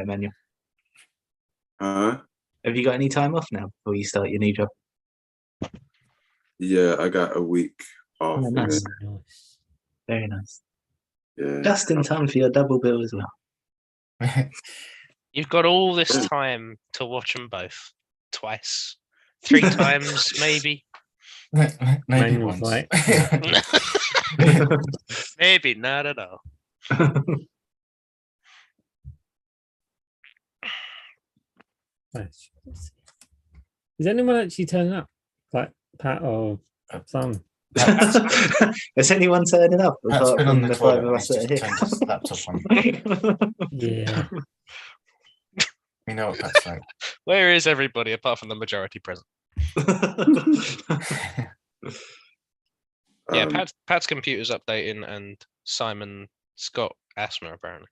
Emmanuel? Have you got any time off now before you start your new job? Yeah, I got a week off. Oh, nice. Nice. Very nice. Yeah. Just in time for your double bill as well. You've got all this time to watch them both. Twice. 3 times, maybe. Maybe Manual once. fight. Maybe not at all. Nice. Is anyone actually turning up? Like Pat or Simon? Is anyone turning up? Pat's apart been on from the 5 toilet. of And us he's that just are turned his laptop on. Yeah. We know what Pat's like. Where is everybody apart from the majority present? Yeah, Pat's computer's updating and Simon's got asthma apparently.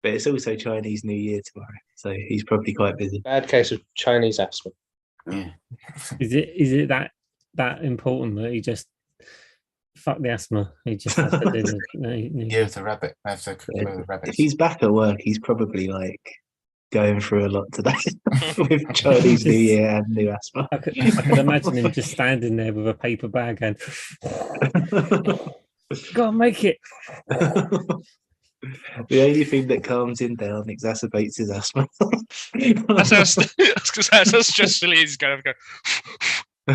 But it's also Chinese New Year tomorrow, so he's probably quite busy. Bad case of Chinese asthma. Yeah. Is it that important that he just fuck the asthma? He just has to do the Yeah, with the rabbit. I have to cook with the rabbits. If he's back at work, he's probably like going through a lot today with Chinese New Year and new asthma. I could imagine him just standing there with a paper bag and gotta make it. The only thing that calms him down exacerbates his asthma. That's just silly. He's going to go.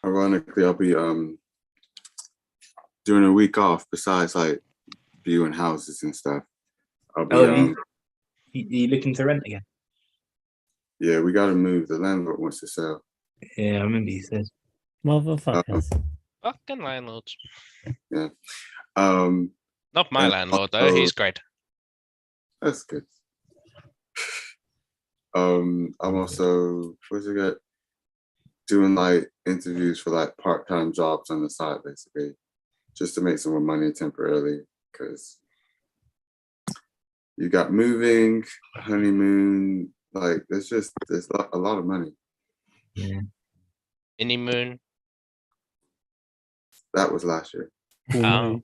Ironically, I'll be doing a week off besides like viewing houses and stuff. I'll be you looking to rent again? Yeah, we gotta move. The landlord wants to sell. Yeah, I remember you said. Motherfuckers. Fucking landlords. Yeah. Not my landlord though. He's great. That's good. I'm also doing like interviews for like part-time jobs on the side, basically, just to make some more money temporarily, because you got moving, honeymoon, like there's a lot of money. Yeah. Mini moon. That was last year. Oh.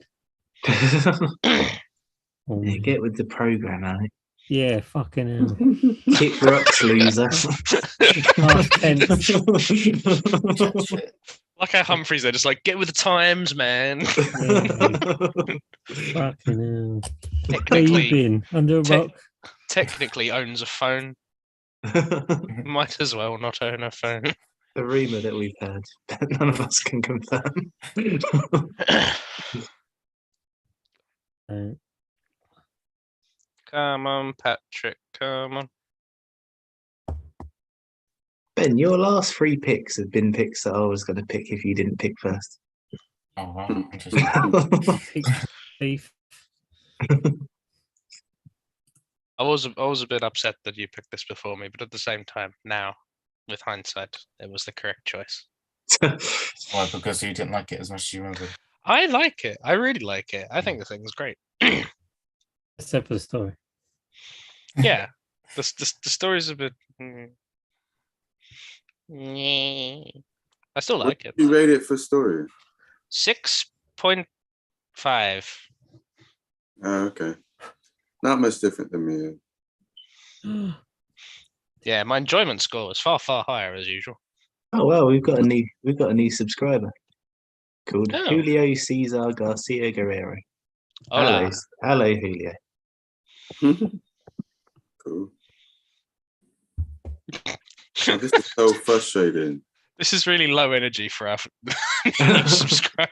Yeah, get with the program, Alec. Yeah, fucking hell. Kick rocks, loser. Like how Humphreys, they're just like, get with the times, man. Fucking hell. Where you Technically, been? Under a rock? technically owns a phone. Might as well not own a phone. The rumour that we've heard, but none of us can confirm. Come on, Patrick, come on. Ben, your last 3 picks have been picks that I was going to pick if you didn't pick first. Oh, wow. Interesting. Thief. I was a bit upset that you picked this before me, but at the same time, now, with hindsight, it was the correct choice. Why? Because you didn't like it as much as you remember. I like it. I really like it. I think the thing's great. Except for the story. Yeah, the story's a bit. I still like it. You rate it for story? 6.5. Okay, not much different than me. Yeah, my enjoyment score is far higher as usual. Oh well, we've got a new subscriber called Oh. Julio Cesar Garcia Guerrero. Hola. Hello, Julio. Cool. Oh, this is so frustrating. This is really low energy for our new subscriber.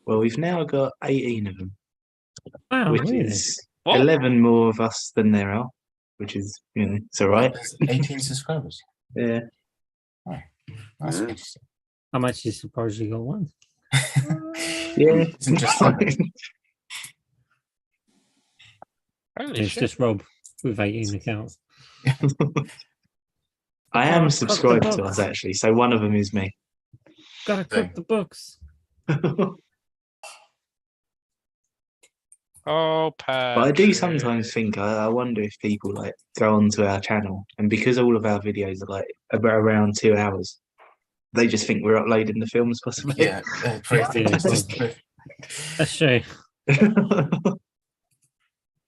Well, we've now got 18 of them, Wow, which really? is What? 11 more of us than there are, which is, it's all right. There's 18 subscribers. Yeah. That's Yeah. interesting. I'm actually surprised you got one. Yeah. It's interesting. Holy It's shit. just Rob with 18 accounts. I am Cut the subscribed to box. us, actually, so one of them is me. Gotta cook the books. Oh, Pat. But I do sometimes think, I wonder if people go onto our channel, and because all of our videos are about around 2 hours, they just think we're uploading the films, possibly. Yeah, pretty Yeah, just That's true.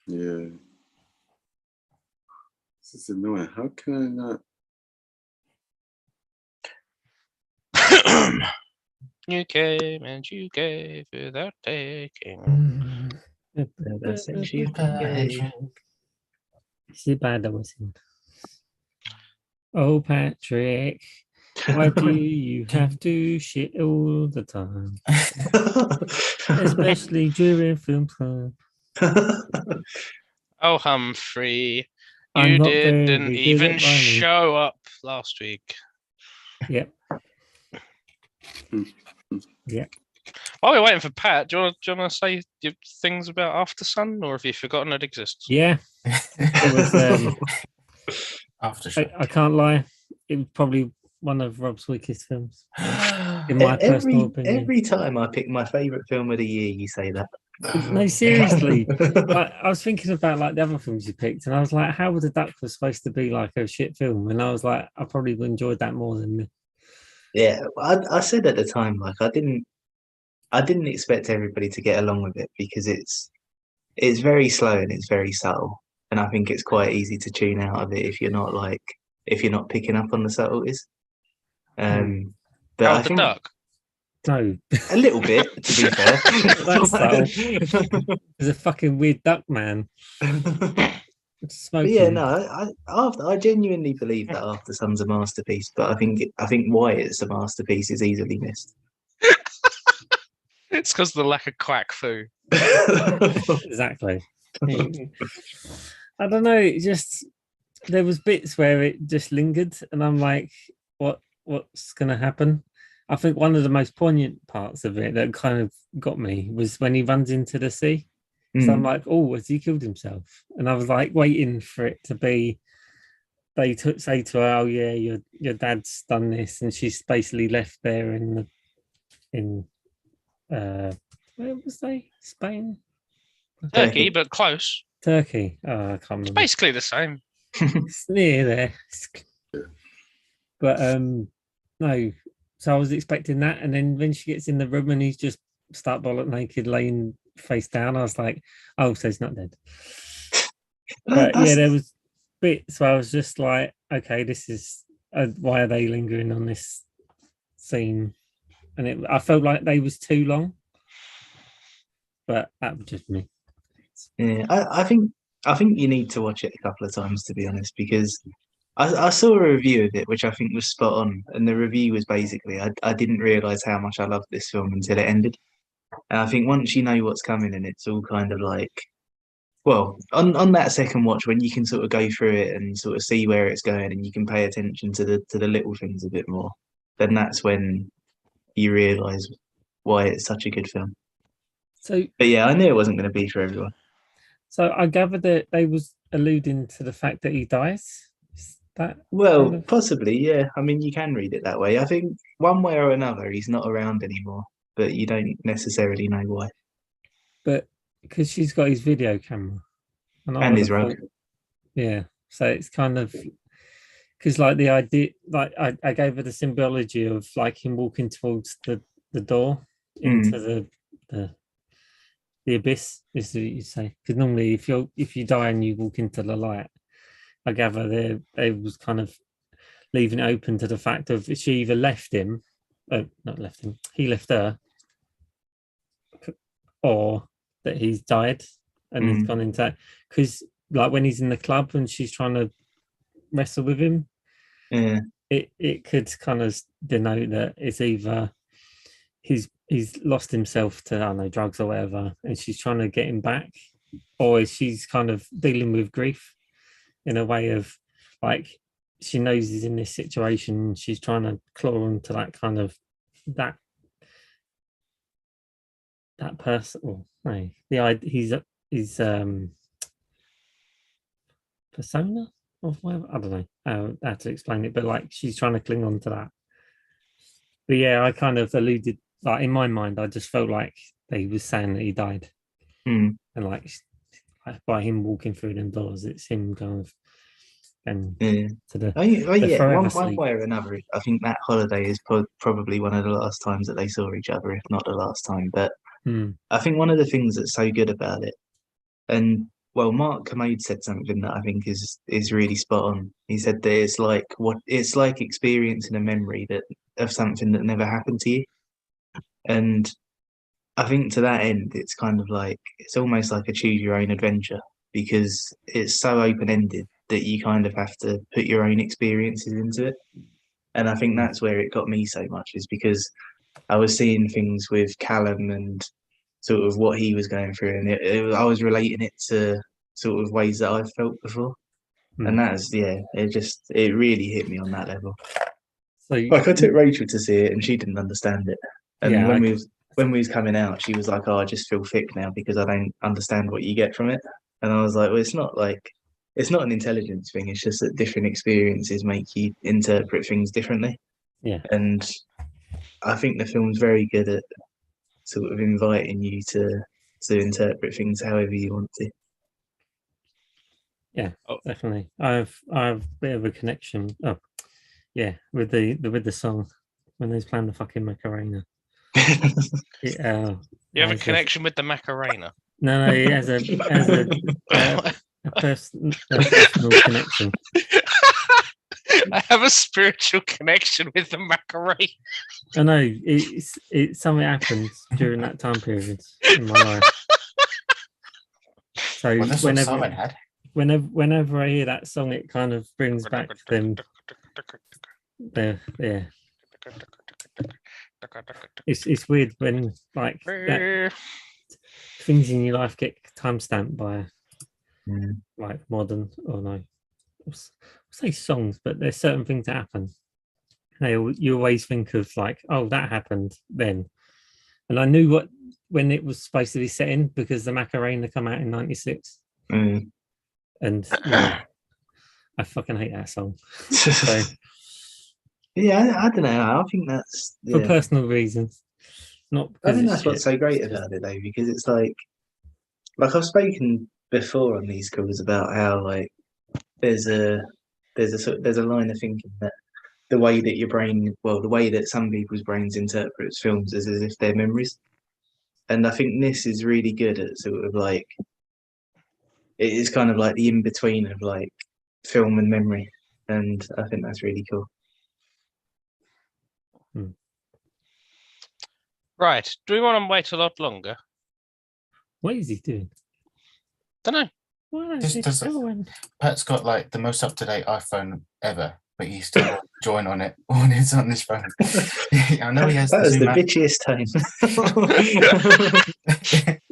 Yeah. This is annoying. How can I not? You came and you gave without taking. That's actually C'est bad that was him. Oh, Patrick, why do you have to shit all the time? Especially during film club. Oh, Humphrey, I'm you not very didn't good even at rhyming. show up last week. Yep. Yep. While we're waiting for Pat, do you want to say your things about After Sun, or have you forgotten it exists? Yeah. It was. Aftershock. I can't lie. It was probably one of Rob's weakest films, in my personal opinion. every time I pick my favourite film of the year, you say that. No, seriously. I was thinking about like the other films you picked, and I was like, how would the Duck was supposed to be like a shit film? And I was like, I probably enjoyed that more than. Yeah, I said at the time, like I didn't expect everybody to get along with it because it's very slow and it's very subtle, and I think it's quite easy to tune out of it if you're not picking up on the subtleties. But I The think Duck. No, a little bit, to be fair. That's subtle. There's a fucking weird duck man But smoking. yeah, no, I genuinely believe that After Sun's a masterpiece, but I think why it's a masterpiece is easily missed. It's because of the lack of quack foo. Exactly. I don't know. It just there was bits where it just lingered, and I'm like, what's gonna happen? I think one of the most poignant parts of it that kind of got me was when he runs into the sea. So I'm like, oh, has he killed himself? And I was like waiting for it to be. They say to her, "Oh yeah, your dad's done this," and she's basically left there in where was they? Spain, Turkey, but close. Turkey. Oh, I can't It's remember. basically the same. It's near there. But no. So I was expecting that, and then when she gets in the room and he's just start bollock naked, laying face down, I was like, "Oh, so he's not dead." But yeah, there was bits where I was just like, "Okay, this is why are they lingering on this scene?" And I felt like they was too long. But that was just me. Yeah, I think you need to watch it a couple of times, to be honest, because I saw a review of it which I think was spot on, and the review was basically I didn't realise how much I loved this film until it ended. And I think once you know what's coming, and it's all kind of like, well, on that second watch, when you can sort of go through it and sort of see where it's going, and you can pay attention to the little things a bit more, then that's when you realise why it's such a good film. So, But yeah, I knew it wasn't going to be for everyone. so I gathered that they was alluding to the fact that he dies. Is that Well, kind of- possibly, yeah. I mean, you can read it that way. I think one way or another, he's not around anymore, but you don't necessarily know why. but because she's got his video camera I And would his have rug. thought- yeah, so it's kind of because like the idea, like I gave her the symbology of like him walking towards the door into the abyss, is what you say. Because normally, if you die and you walk into the light, I gather they was kind of leaving it open to the fact of she either left him, not left him, he left her, or that he's died and he's gone into because like when he's in the club and she's trying to wrestle with him, Yeah. it could kind of denote that it's either he's lost himself to, I don't know, drugs or whatever, and she's trying to get him back, or she's kind of dealing with grief in a way of like she knows he's in this situation and she's trying to claw into that kind of that person. Well, no, he's persona or whatever. I don't know how to explain it, but like she's trying to cling on to that. But yeah, I kind of alluded, like in my mind, I just felt like he was saying that he died, Mm. and like by him walking through them doors, it's him kind of and Yeah. to the Yeah, forever one sleep. way or another, I think that holiday is probably one of the last times that they saw each other, if not the last time. But Hmm. I think one of the things that's so good about it, and well, Mark Kermode said something that I think is really spot on. He said that it's like experiencing a memory that of something that never happened to you, and I think to that end, it's kind of like it's almost like a choose your own adventure because it's so open ended that you kind of have to put your own experiences into it. And I think that's where it got me so much is because I was seeing things with Callum and sort of what he was going through, and I was relating it to sort of ways that I've felt before. And that's it really hit me on that level. So Like I took Rachel to see it and she didn't understand it. And Yeah, when we was coming out, she was like, "Oh, I just feel thick now because I don't understand what you get from it." And I was like, "Well, it's not an intelligence thing. It's just that different experiences make you interpret things differently." Yeah. And I think the film's very good at sort of inviting you to interpret things however you want to. Yeah, Oh. definitely. I've a bit of a connection. Oh, yeah, with the song when they was playing the fucking Macarena. You have a has connection with the Macarena. No, it has a personal connection. I have a spiritual connection with the Macarena. I know it's something happens during that time period in my life. So Well, that's what Simon had. whenever I hear that song, it kind of brings back them. Yeah. It's weird when like things in your life get time stamped by like modern or no, I'll say songs, but there's certain things that happen. You always think of like, oh, that happened then, and I knew when it was supposed to be set in because the Macarena come out in '96, and yeah, I fucking hate that song. So, yeah, I don't know. I think that's for personal reasons, not because I think it's that's what's shit. so great about it though, because it's like I've spoken before on these calls about how like there's a there's a line of thinking that the way that the way that some people's brains interprets films is as if they're memories, and I think this is really good at sort of like it is kind of like the in between of like film and memory, and I think that's really cool. Right. Do we want to wait a lot longer? What is he doing? Don't know. What This is does- he doing? Pat's got like the most up-to-date iPhone ever, but he still won't join on it on his phone. I know he has That the was Zoom the app. bitchiest tone.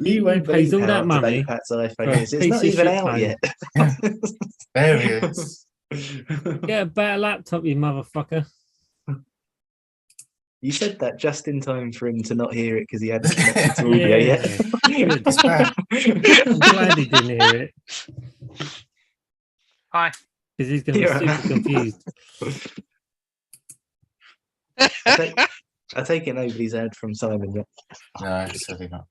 He won't pays believe all how that up-to-date money Pat's for iPhone a is. It's piece not of even shit out phone. yet. There he is. Get a better laptop, you motherfucker. You said that just in time for him to not hear it because he hadn't connected to audio Yeah, yet. good. It's bad. I'm glad he didn't hear it Hi. because he's going to be You're super right. confused. I take it nobody's heard from Simon yet. No, certainly not.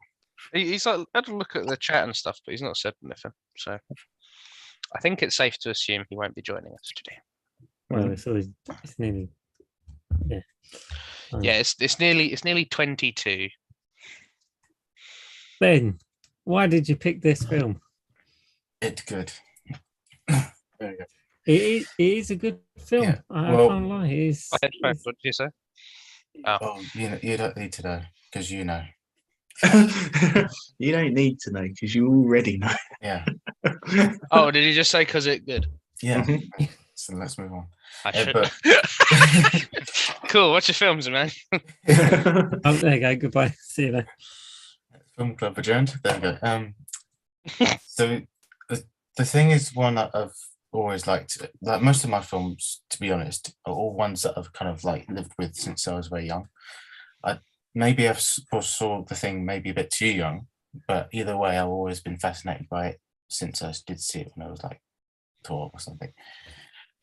He's like had a look at the chat and stuff, but he's not said anything. So I think it's safe to assume he won't be joining us today. Well, it's nearly. Yeah. Yeah, it's nearly 22. Ben, why did you pick this film? It's good. There you go. It is a good film. Yeah, I well- can't lie. It's, What did you say? Oh, you don't need to know because you know. You don't need to know because you already know. Yeah, Oh, did you just say because it good? yeah. Mhm. So let's move on. I Yeah, should. but- Cool. Watch your films, man. oh, there you go. Goodbye. See you there. Film club adjourned. There we go. So the thing is one that I've always liked. Like most of my films, to be honest, are all ones that I've kind of like lived with since I was very young. Maybe I've saw the thing maybe a bit too young, but either way, I've always been fascinated by it since I did see it when I was like 12 or something.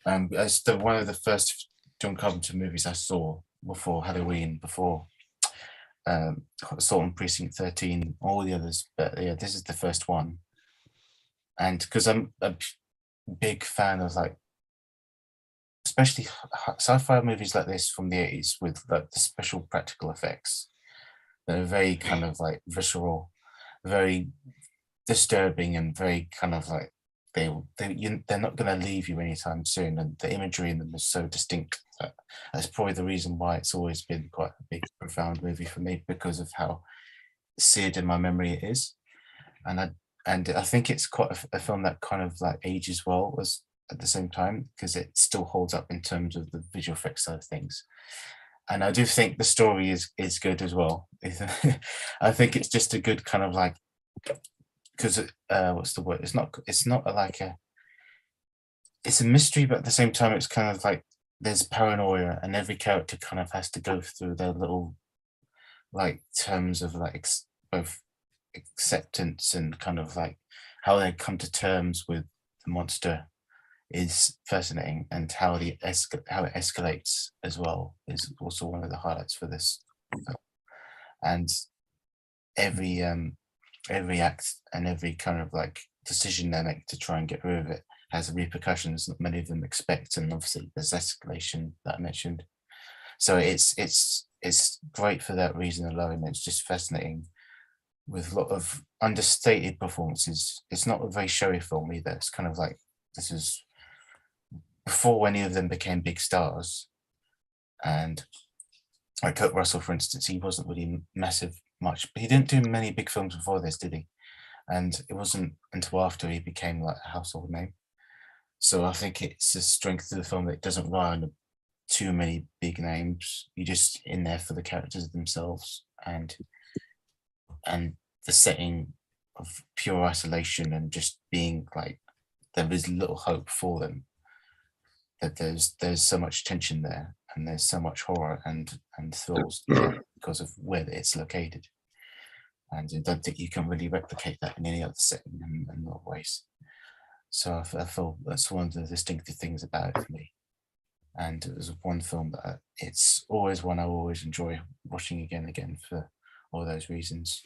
It's one of the first John Carpenter movies I saw before Halloween, before Assault on Precinct 13, all the others, but yeah, this is the first one. And because I'm a big fan of like especially sci-fi movies like this from the 80s with like the special practical effects that are very kind of like visceral, very disturbing, and very kind of like they're not going to leave you anytime soon, and the imagery in them is so distinct that that's probably the reason why it's always been quite a big, profound movie for me, because of how seared in my memory it is. And I think it's quite a film that kind of like ages well as at the same time, because it still holds up in terms of the visual effects side of things. And I do think the story is good as well. I think it's just a good kind of like, because what's the word? It's not like it's a mystery, but at the same time, it's kind of like there's paranoia, and every character kind of has to go through their little like terms of like both acceptance and kind of like how they come to terms with the monster is fascinating, and how it escalates as well is also one of the highlights for this film. And every act and every kind of like decision they make to try and get rid of it has repercussions that many of them expect, and obviously there's escalation that I mentioned. So it's great for that reason alone. It's just fascinating with a lot of understated performances. It's not a very showy film either. It's kind of like, this is before any of them became big stars. And like Kurt Russell, for instance, he wasn't really massive much, but he didn't do many big films before this, did he? And it wasn't until after he became like a household name. So I think it's a strength of the film that it doesn't rely on too many big names. You're just in there for the characters themselves, and the setting of pure isolation, and just being like there is little hope for them. That there's so much tension there, and there's so much horror and thrills because of where it's located. And I don't think you can really replicate that in any other setting in a lot of ways. So I feel that's one of the distinctive things about it for me. And it was one film that it's always one I always enjoy watching again and again for all those reasons.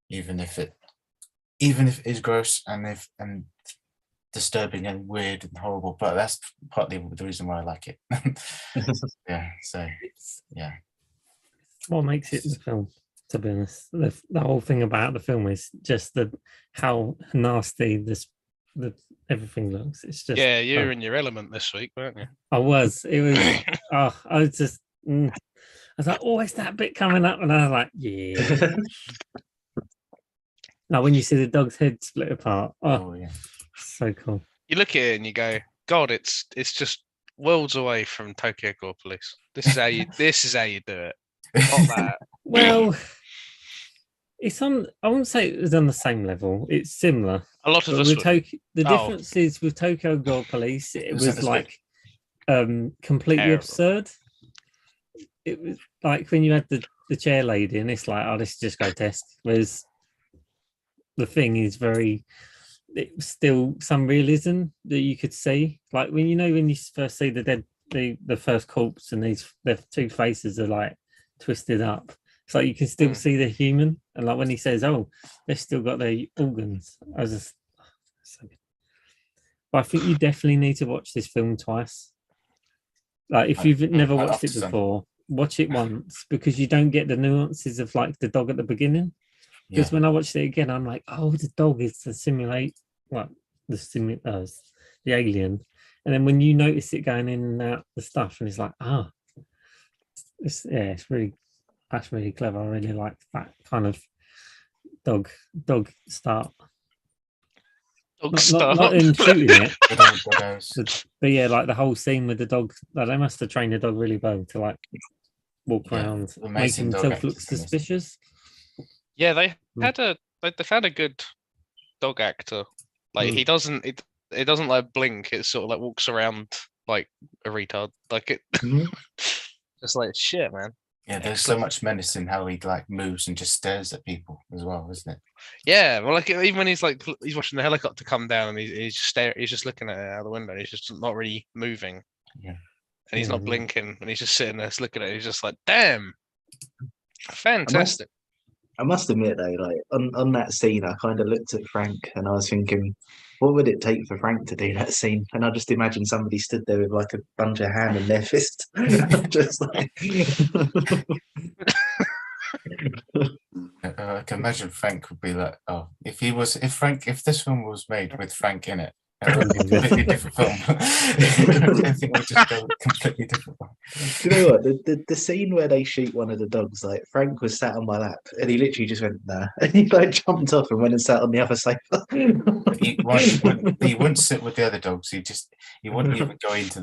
Even if it is gross and disturbing and weird and horrible, but that's partly the reason why I like it. Yeah, so yeah. What makes it the film, to be honest. The whole thing about the film is just how nasty the everything looks. It's just, Yeah, you're in your element this week, weren't you? I was. It was. I was just. I was like, oh, it's that bit coming up, and I was like, yeah. Now, when you see the dog's head split apart, Oh yeah. so cool. You look at it and you go, God, it's just worlds away from Tokyo Gore Police. This is how you do it. Not that. Well, it's on. I wouldn't say it was on the same level. It's similar. A lot of But us with would. the difference is with Tokyo Gore Police, it Was was that like completely Terrible. absurd. It was like when you had the chair lady, and it's like, oh, this is just grotesque. Whereas the thing is it was still some realism that you could see. Like when you first see the first corpse, and their two faces are like twisted up. It's like you can still see the human, and like when he says, "Oh, they've still got their organs," I was just so good. But I think you definitely need to watch this film twice. Like if you've never I'd watched love it to. before, watch it once, because you don't get the nuances of like the dog at the beginning. Because Yeah. when I watched it again, I'm like, oh, the dog is to simulate the alien, and then when you notice it going in and out the stuff, and it's like, it's really. That's really clever. I really like that kind of dog start. Not in shooting it, Good old doggos. but yeah, like the whole scene with the dog. Like they must have trained the dog really well to like walk Yeah, around, make amazing dog himself look actors in this. suspicious. Yeah, they found a good dog actor. Like Mm. he doesn't it doesn't like blink. It sort of like walks around like a retard. Like it. Mhm. Just like shit, man. Yeah, there's so much menace in how he like moves and just stares at people as well, isn't it? Yeah, well, like even when he's watching the helicopter come down and he's just he's just looking at it out the window. And he's just not really moving. Yeah. And he's not Yeah. blinking, and he's just sitting there looking at it. He's just like, damn, fantastic. I must admit though, like on that scene, I kind of looked at Frank and I was thinking, what would it take for Frank to do that scene? And I just imagined somebody stood there with like a bunch of ham in their fist, just like. I can imagine Frank would be like, oh, if this film was made with Frank in it, it would be a completely different film. I think we'd just go completely different way. Do you know what? The scene where they shoot one of the dogs, like Frank was sat on my lap and he literally just went nah. And he like jumped off and went and sat on the other sofa. He wouldn't sit with the other dogs. He wouldn't even go into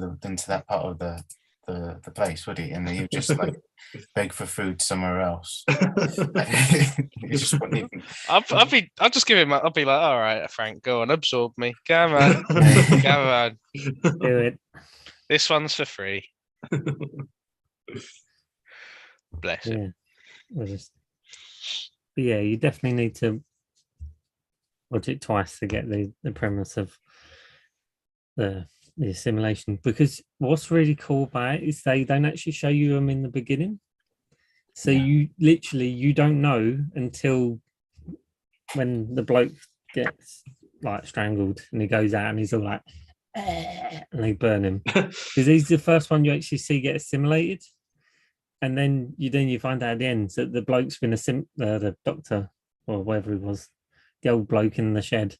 that part of the place, would he? And he would just like beg for food somewhere else. He just wouldn't even. I'll just give him. I'll be like, all right, Frank, go on, absorb me. Come on, come on. Do it. This one's for free. Bless him. Yeah. But yeah, you definitely need to watch it twice to get the premise of the assimilation, because what's really cool about it is they don't actually show you them in the beginning, so you don't know until when the bloke gets like strangled and he goes out and he's all like and they burn him, because he's the first one you actually see get assimilated, and then you find out at the end that the bloke's been the doctor or whatever he was, the old bloke in the shed.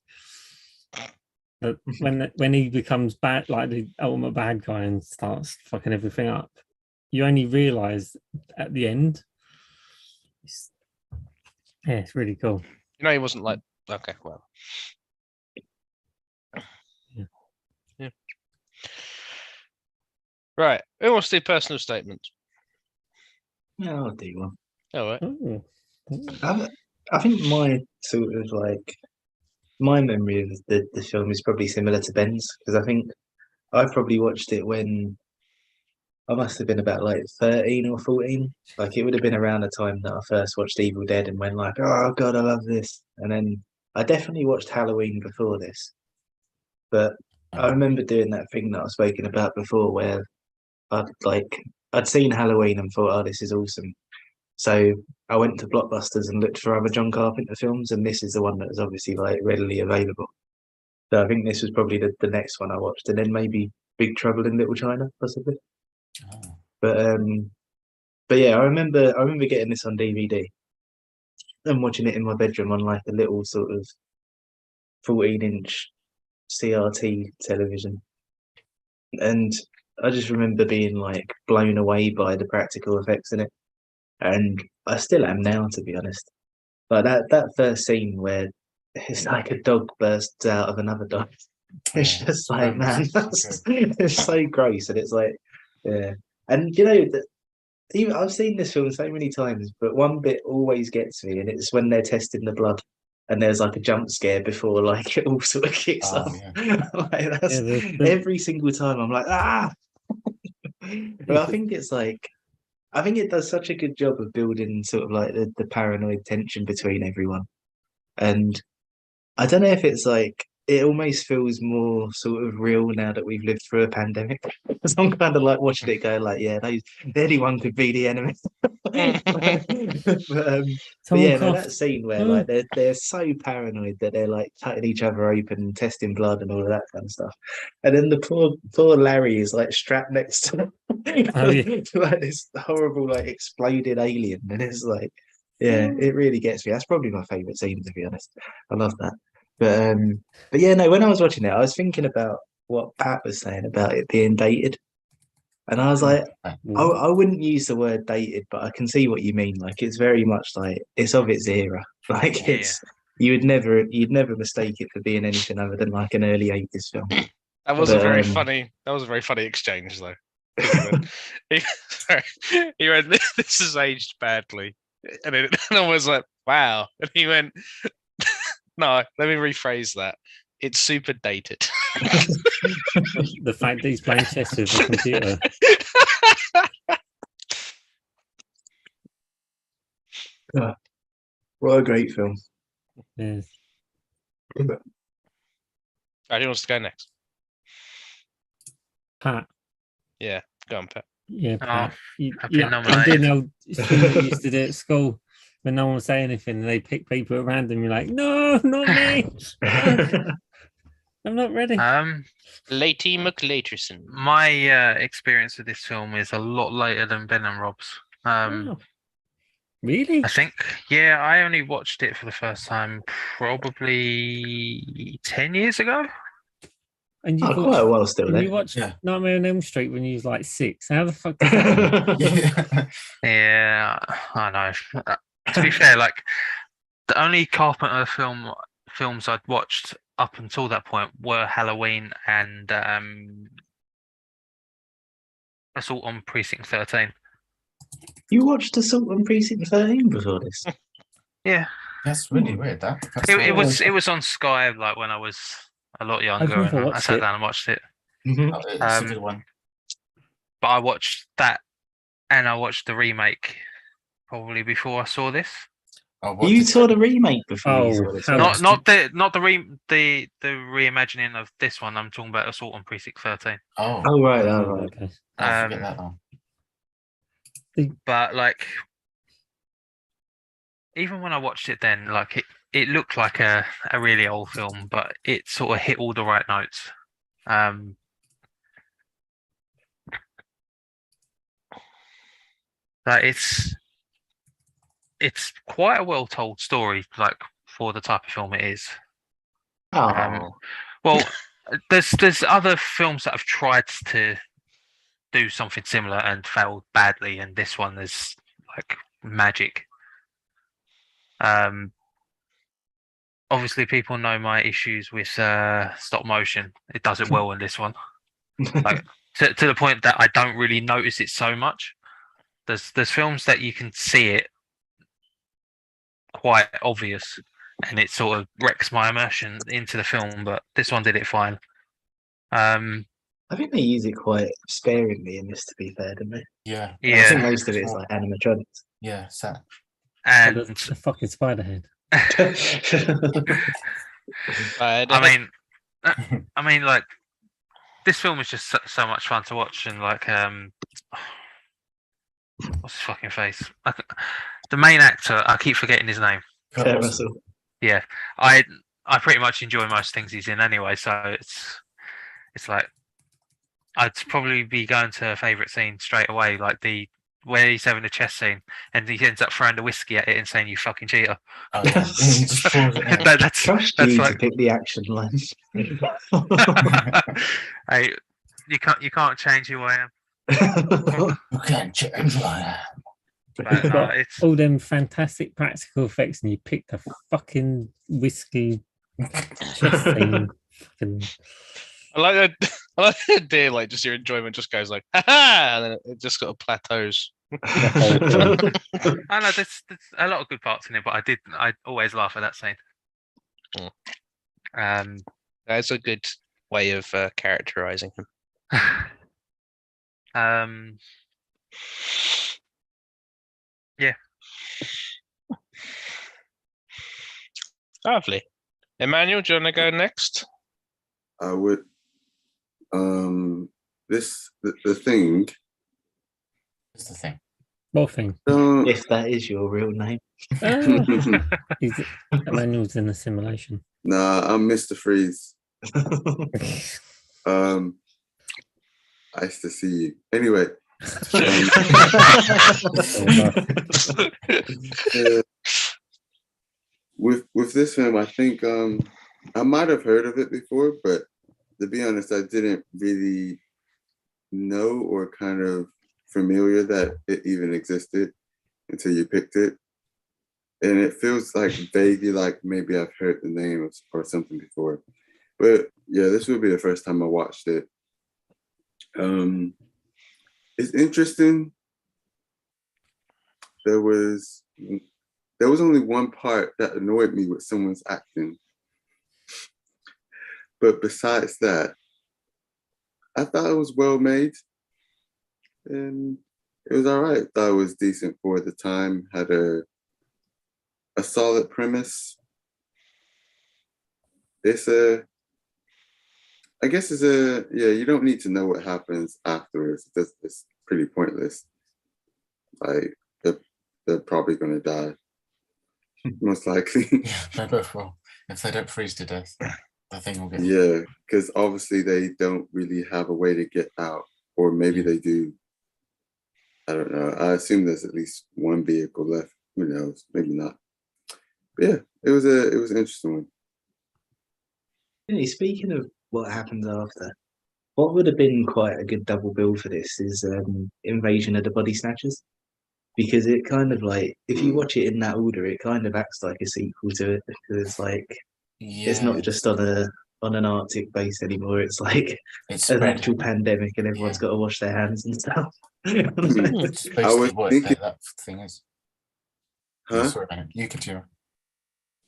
But when he becomes bad, like the ultimate bad guy, and starts fucking everything up, you only realise at the end. It's really cool. You know, he wasn't like okay, well, yeah. Right, who wants to do personal statements? Yeah, I'll do one. All right. Oh. I think my sort of like my memory of the film is probably similar to Ben's, because I think I probably watched it when I must have been about like 13 or 14. Like it would have been around the time that I first watched Evil Dead and went like, oh God, I love this. And then I definitely watched Halloween before this. But I remember doing that thing that I've spoken about before where I'd seen Halloween and thought, oh, this is awesome. So I went to Blockbusters and looked for other John Carpenter films, and this is the one that was obviously like readily available. So I think this was probably the next one I watched, and then maybe Big Trouble in Little China, possibly. Oh. But yeah, I remember getting this on DVD and watching it in my bedroom on like a little sort of 14-inch CRT television, and I just remember being like blown away by the practical effects in it. And I still am now, to be honest. Like that first scene where it's like a dog bursts out of another dog. It's just like, man, it's so gross, and it's like, yeah. And you know, even I've seen this film so many times, but one bit always gets me, and it's when they're testing the blood, and there's like a jump scare before like it all sort of kicks off. Yeah. Like that's every single time I'm like, ah. But I think it's like. I think it does such a good job of building sort of like the paranoid tension between everyone. And I don't know if it's like, it almost feels more sort of real now that we've lived through a pandemic. Because I'm kind of like watching it go like, yeah, anyone could be the enemy. But yeah, no, that scene where like they're so paranoid that they're like cutting each other open and testing blood and all of that kind of stuff. And then the poor Larry is like strapped next to like this horrible like exploded alien, and it's like, yeah, it really gets me. That's probably my favorite scene, to be honest. I love that. But yeah, no, when I was watching it, I was thinking about what Pat was saying about it being dated. And I was like, I wouldn't use the word dated, but I can see what you mean. Like it's very much like it's of its era. Like you'd never mistake it for being anything other than like an early 80s film. That was a very funny exchange though. He went, this is aged badly. And I was like, wow. And he went, no, let me rephrase that. It's super dated. The fact that he's playing chess with a computer. What a great film. Yes. Who wants to go next? Pat. Yeah, go on, Pat. Yeah, Pat. I've been I'm doing the old thing we used to do at school. when no one will say anything, and they pick people at random. You're like, no, not me. No, I'm not ready. Lady McLaterson. My experience with this film is a lot later than Ben and Rob's. Oh, really? I think, yeah, I only watched it for the first time probably 10 years ago. And you Oh, quite a while still and you then. watched Yeah. Nightmare on Elm Street when you was like 6. How the fuck does that happen? Yeah. Yeah, I know. To be fair, like the only Carpenter films I'd watched up until that point were Halloween and Assault on Precinct 13. You watched Assault on Precinct 13 before this? Yeah, That's really weird. That's it was on Sky like when I was a lot younger, never and I watched sat it. down and watched it. Mhm. Oh, it's a Um, good one. But I watched that, and I watched the remake probably before I saw this. Oh, what You did- saw the remake before you Oh, saw this? how- right? Not the reimagining of this one. I'm talking about Assault on Precinct 13. Oh, Oh, right, oh, right. Okay. I forget um, that one. But like, even when I watched it then, like it looked like a really old film, but it sort of hit all the right notes. Like it's quite a well told story, like for the type of film it is. Oh, Well, there's other films that have tried to do something similar and failed badly, and this one is like magic. Obviously, people know my issues with stop motion. It does it well in this one, like to the point that I don't really notice it so much. There's films that you can see it quite obvious, and it sort of wrecks my immersion into the film. But this one did it fine. I think they use it quite sparingly in this, to be fair, don't they? Yeah. I think Yeah, most of it is like animatronics. Yeah, so and The fucking spider head. I mean, like this film is just so much fun to watch, and like, what's his fucking face? The main actor, I keep forgetting his name. Kurt Russell. Yeah, I pretty much enjoy most things he's in anyway, so it's like I'd probably be going to a favourite scene straight away, like the where he's having a chess scene and he ends up throwing the whiskey at it and saying, "You fucking cheater." oh, yeah. He just pours it in. That's Trust that's you to like, pick the action lines. hey, you can't change who I am. You can't change my But, no, it's All them fantastic practical effects, and you picked a fucking whiskey chest scene. Fucking... I like that. I like the idea, like just your enjoyment just goes like, ha ha, and then it just sort of plateaus. I know there's a lot of good parts in it, but I always laugh at that scene. That's a good way of characterizing him. Yeah. Lovely. Emmanuel, do you want to go next? I would. The thing. That's the thing. What thing? Don't. If that is your real name. Is it Emmanuel's in the simulation? Nah, I'm Mr. Freeze. Nice to see you. Anyway. With this film, I think I might have heard of it before, but to be honest, I didn't really know or kind of familiar that it even existed until you picked it. And it feels like vaguely like maybe I've heard the name or something before. But yeah, this will be the first time I watched it. It's interesting. There was only one part that annoyed me with someone's acting. But besides that, I thought it was well made. And it was all right. Thought it was decent for the time. Had a solid premise. You don't need to know what happens afterwards. It's pretty pointless. Like they're probably gonna die. most likely. Yeah, they both will. If they don't freeze to death, the thing will get. Yeah, because obviously they don't really have a way to get out, or maybe they do. I don't know. I assume there's at least one vehicle left. Who knows? Maybe not. But yeah, it was an interesting one. Speaking of what happens after, what would have been quite a good double bill for this is Invasion of the Body Snatchers. Because it kind of like, if you watch it in that order, it kind of acts like a sequel to it. Because it's like, it's not just on an Arctic base anymore. It's like It's an spread. actual pandemic, and everyone's Yeah. got to wash their hands and stuff. It's I basically was what thinking, that thing is. huh? Sorry, man. You continue.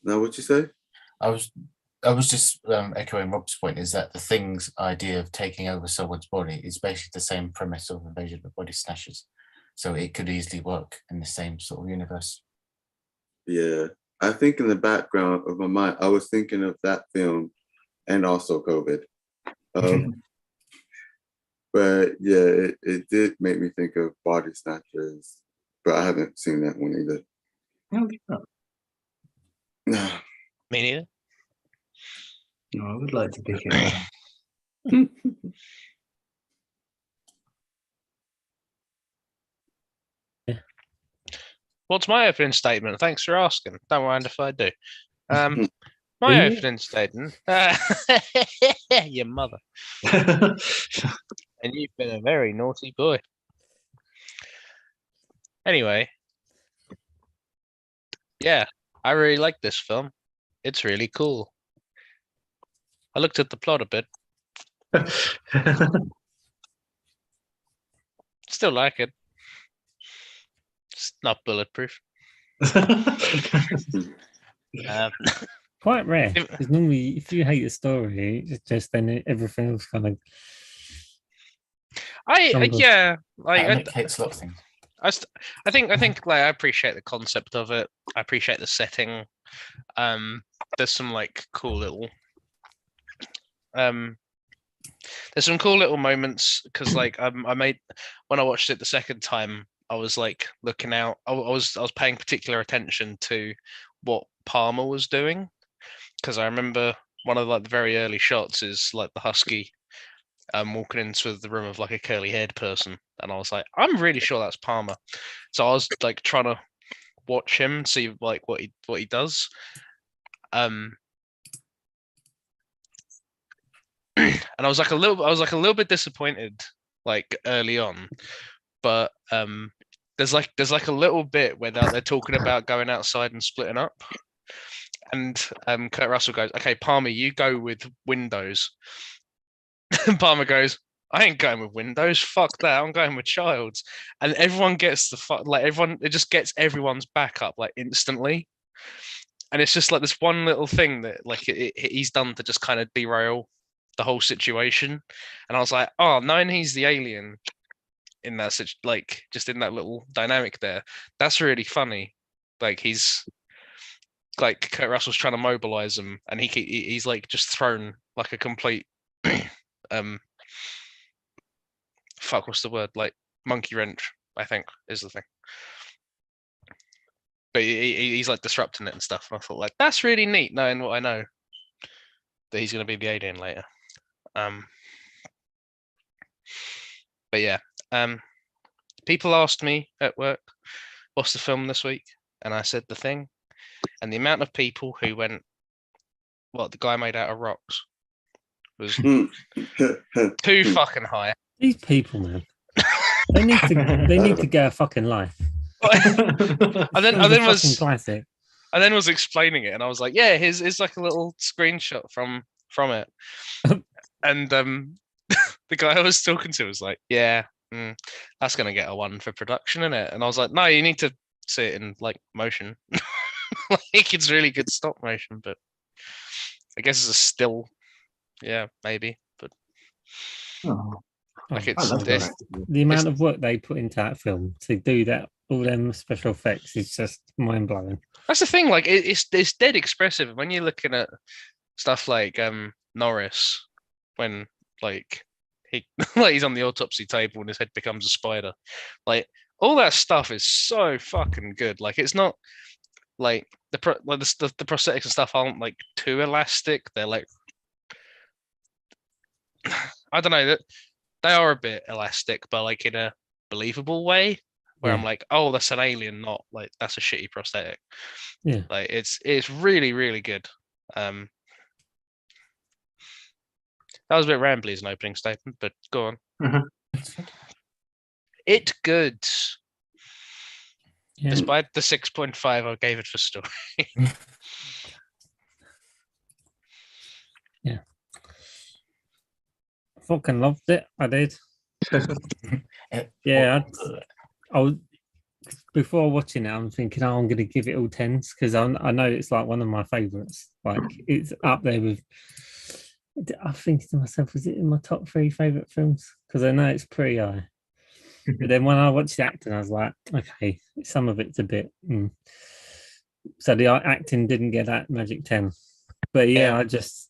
Now, what you say? I was just echoing Rob's point. Is that the thing's idea of taking over someone's body is basically the same premise of Invasion of the Body Snatchers, so it could easily work in the same sort of universe. Yeah, I think in the background of my mind, I was thinking of that film and also COVID. But yeah, it did make me think of Body Snatchers, but I haven't seen that one either. No. Me neither. No, I would like to pick it up. What's my opening statement? Thanks for asking. Don't mind if I do. My Yeah. opening statement. Your mother. And you've been a very naughty boy. Anyway, yeah, I really like this film. It's really cool. I looked at the plot a bit. Still like it. It's not bulletproof. Quite rare. If- Because normally, if you hate a story, it's just then everything else kind of. Stumbles. Yeah, like Nick hates a lot of things. I think like I appreciate the concept of it. I appreciate the setting. There's some like cool little there's some cool little moments because like I made when I watched it the second time, I was like looking out. I was paying particular attention to what Palmer was doing because I remember one of like the very early shots is like the husky walking into the room of like a curly haired person, and I was like, I'm really sure that's Palmer. So I was like trying to watch him, see like what he does. And I was like a little bit disappointed like early on, but there's like a little bit where they're talking about going outside and splitting up, and Kurt Russell goes, "Okay, Palmer, you go with Windows." And Palmer goes, "I ain't going with Windows. Fuck that. I'm going with Childs." And everyone gets it just gets everyone's back up like instantly. And it's just like this one little thing that like he's done to just kind of derail the whole situation. And I was like, oh, knowing he's the alien in that like just in that little dynamic there, that's really funny. Like he's like Kurt Russell's trying to mobilize him, and he's like just thrown like a complete fuck, what's the word? Like monkey wrench, I think is the thing. But he's like disrupting it and stuff. And I thought like that's really neat, knowing what I know that he's going to be the alien later. But yeah, people asked me at work, "What's the film this week?" And I said The Thing, and the amount of people who went, "What, the guy made out of rocks?" was too fucking high. These people, man. They need to get a fucking life. And then Fucking was classic. I then was explaining it, and I was like, "Yeah, here's like a little screenshot from it." And the guy I was talking to was like, "Yeah, that's gonna get a 1 for production, isn't it?" And I was like, "No, you need to see it in like motion. Like it's really good stop motion, but I guess it's a still, yeah, maybe, but like I love it's that. The amount of work they put into that film to do that, all them special effects is just mind blowing. that's the thing. Like it's dead expressive when you're looking at stuff like Norris when like he like he's on the autopsy table and his head becomes a spider. Like all that stuff is so fucking good. Like it's not like the prosthetics and stuff aren't like too elastic. They're like, I don't know, that they are a bit elastic, but like in a believable way. Where I'm Yeah. like, oh, that's an alien, not like that's a shitty prosthetic. Yeah. Like it's really really good. That was a bit rambly as an opening statement, but go on. It good. Yeah. Despite the 6.5 I gave it for story. Fucking loved it. I did. Yeah, I was before watching it. I'm thinking, oh, I'm going to give it all tens because I know it's like one of my favorites. Like it's up there with. I think to myself, was it in my top 3 favorite films? Because I know it's pretty high. But then when I watched the acting, I was like, okay, some of it's a bit. So the acting didn't get that magic 10. But yeah, I just.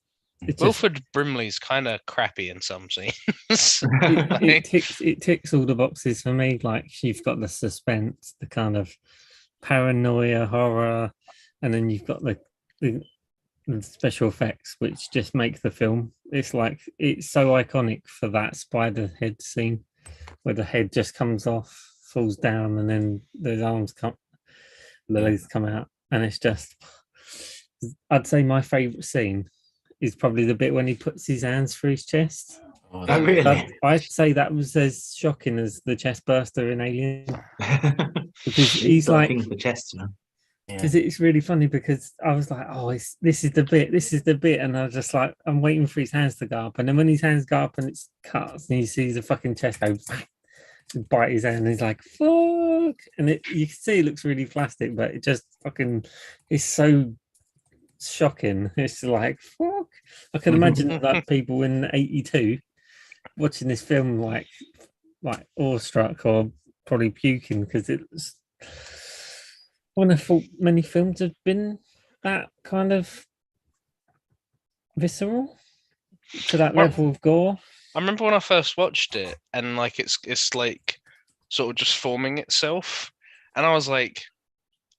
Wilford Brimley's kind of crappy in some scenes. it ticks all the boxes for me. Like you've got the suspense, the kind of paranoia, horror, and then you've got the special effects, which just make the film. It's like it's so iconic for that spider head scene where the head just comes off, falls down, and then the arms come, the legs come out, and it's just. I'd say my favorite scene is probably the bit when he puts his hands through his chest. Oh, really? I'd say that was as shocking as the chest burster in Alien. Because he's like, the chest, man. because it's really funny because I was like, oh, this is the bit, and I was just like, I'm waiting for his hands to go up, and then when his hands go up and it's cuts, and you see the fucking chest go, bite his hand, and he's like, fuck, and you can see it looks really plastic, but it just fucking is so shocking. It's like, fuck. I can imagine like people in 82 watching this film like awestruck or probably puking because it's. I wouldn't have thought many films have been that kind of visceral to that level of gore. I remember when I first watched it, and like it's like sort of just forming itself, and I was like,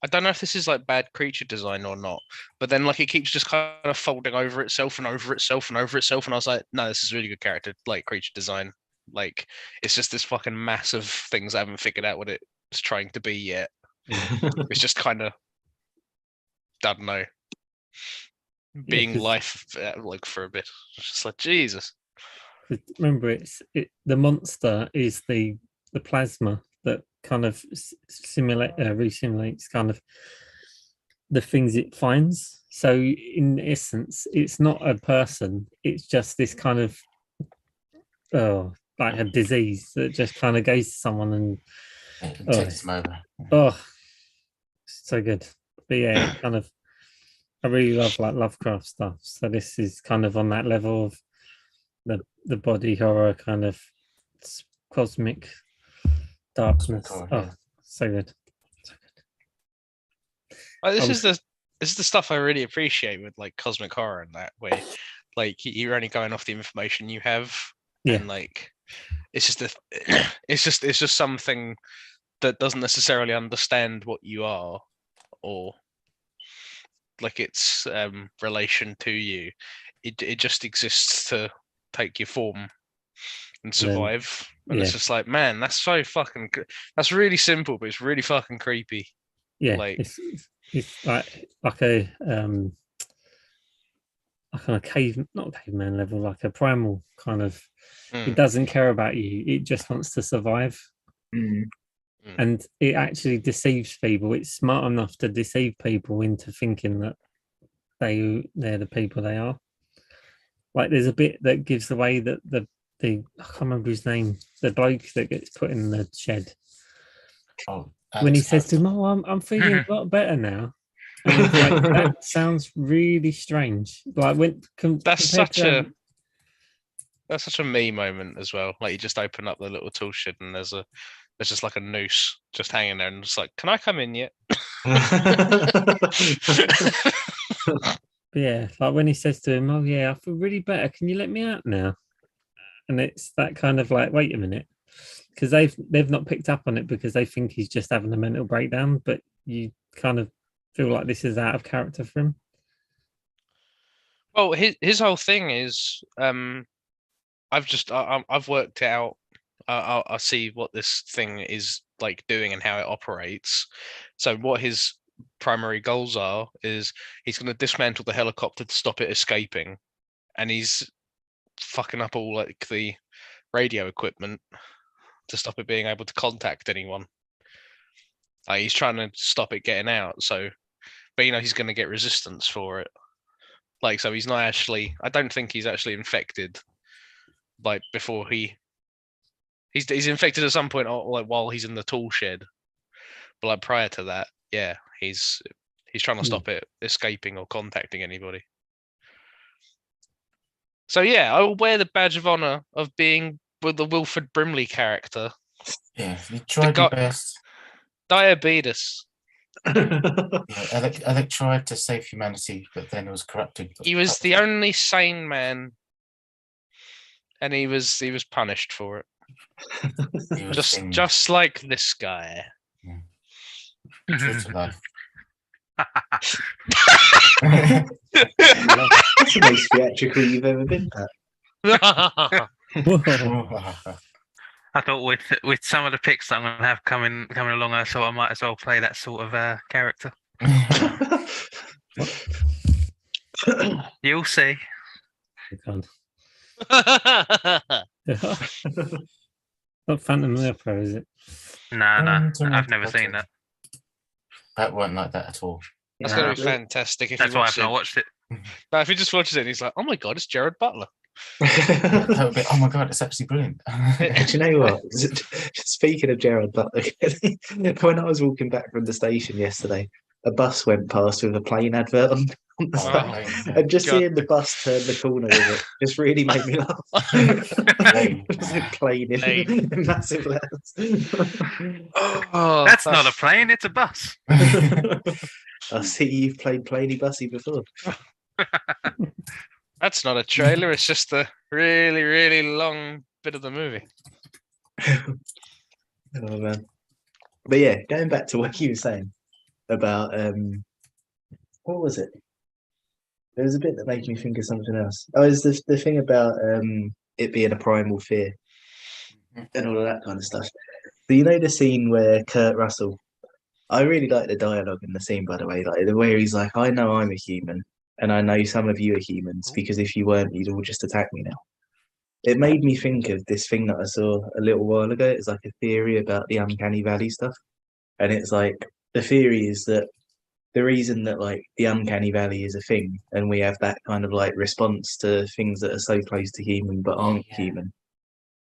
I don't know if this is like bad creature design or not, but then like it keeps just kind of folding over itself and over itself and over itself, and I was like, no, this is really good character, like creature design. Like it's just this fucking mass of things I haven't figured out what it's trying to be yet. It's just kind of, I don't know, being life like for a bit. It's just like Jesus. Remember, the monster is the plasma that kind of resimulates kind of the things it finds. So in essence, it's not a person; it's just this kind of like a disease that just kind of goes to someone and takes them over. Oh, so good. But yeah, kind of. I really love like Lovecraft stuff. So this is kind of on that level of the body horror kind of cosmic darkness. So good. So good. This is the stuff I really appreciate with like cosmic horror and that way. Like you're only going off the information you have. Yeah. And like it's just something that doesn't necessarily understand what you are or like its relation to you. It just exists to take your form and survive. And it's just like, man, that's so fucking that's really simple, but it's really fucking creepy. Yeah, like it's like a kind of not caveman level, like a primal kind of. It doesn't care about you. It just wants to survive. And it actually deceives people. It's smart enough to deceive people into thinking that they're the people they are. Like there's a bit that gives away that the I can't remember his name, the bloke that gets put in the shed. When he says to him, "Oh, I'm feeling a lot better now," and it's like, that sounds really strange. Like that's such a me moment as well. Like you just open up the little tool shed and there's just like a noose just hanging there, and it's like, can I come in yet? Yeah, like when he says to him, "Oh yeah, I feel really better. Can you let me out now?" And it's that kind of like, wait a minute, because they've not picked up on it because they think he's just having a mental breakdown. But you kind of feel like this is out of character for him? Well, his whole thing is I've worked it out. I see what this thing is like doing and how it operates. So what his primary goals are is he's going to dismantle the helicopter to stop it escaping, and he's fucking up all like the radio equipment to stop it being able to contact anyone. Like he's trying to stop it getting out. So, but he's going to get resistance for it. Like, so he's not actually. I don't think he's actually infected. Like before he's infected at some point, like while he's in the tool shed. But like prior to that, yeah, he's trying to stop it escaping or contacting anybody. So yeah, I will wear the badge of honor of being with the Wilford Brimley character. Yeah, you tried your best. Diabetes. Alec tried to save humanity, but then it was corrupted. He was the only sane man, and he was punished for it. Just like this guy. Twitter life. That's the most theatrical you've ever been, Pat. I thought with some of the picks that I'm going to have coming along, I thought I might as well play that sort of character. You'll see. Not Phantom of the Opera, is it? No, I've never seen that. That weren't like that at all. That's going to be fantastic. If That's why I've not watched it. But if he just watches it, and he's like, "Oh my god, it's Gerard Butler." That would be, oh my god, it's actually brilliant. Do you know what? Speaking of Gerard Butler, when I was walking back from the station yesterday, a bus went past with a plane advert on the side, and just seeing the bus turn the corner with it just really made me laugh. Plane in massive letters. That's not a plane; it's a bus. I see you've played Planey Bussy before. That's not a trailer. It's just a really, really long bit of the movie. Oh man! But yeah, going back to what you were saying about what was it? There was a bit that made me think of something else. Oh, it's the thing about it being a primal fear and all of that kind of stuff. But you know the scene where Kurt Russell. I really like the dialogue in the scene, by the way. Like the way he's like, "I know I'm a human, and I know some of you are humans because if you weren't, you'd all just attack me now." It made me think of this thing that I saw a little while ago. It's like a theory about the uncanny valley stuff, and it's like the theory is that the reason that like the uncanny valley is a thing, and we have that kind of like response to things that are so close to human but aren't human.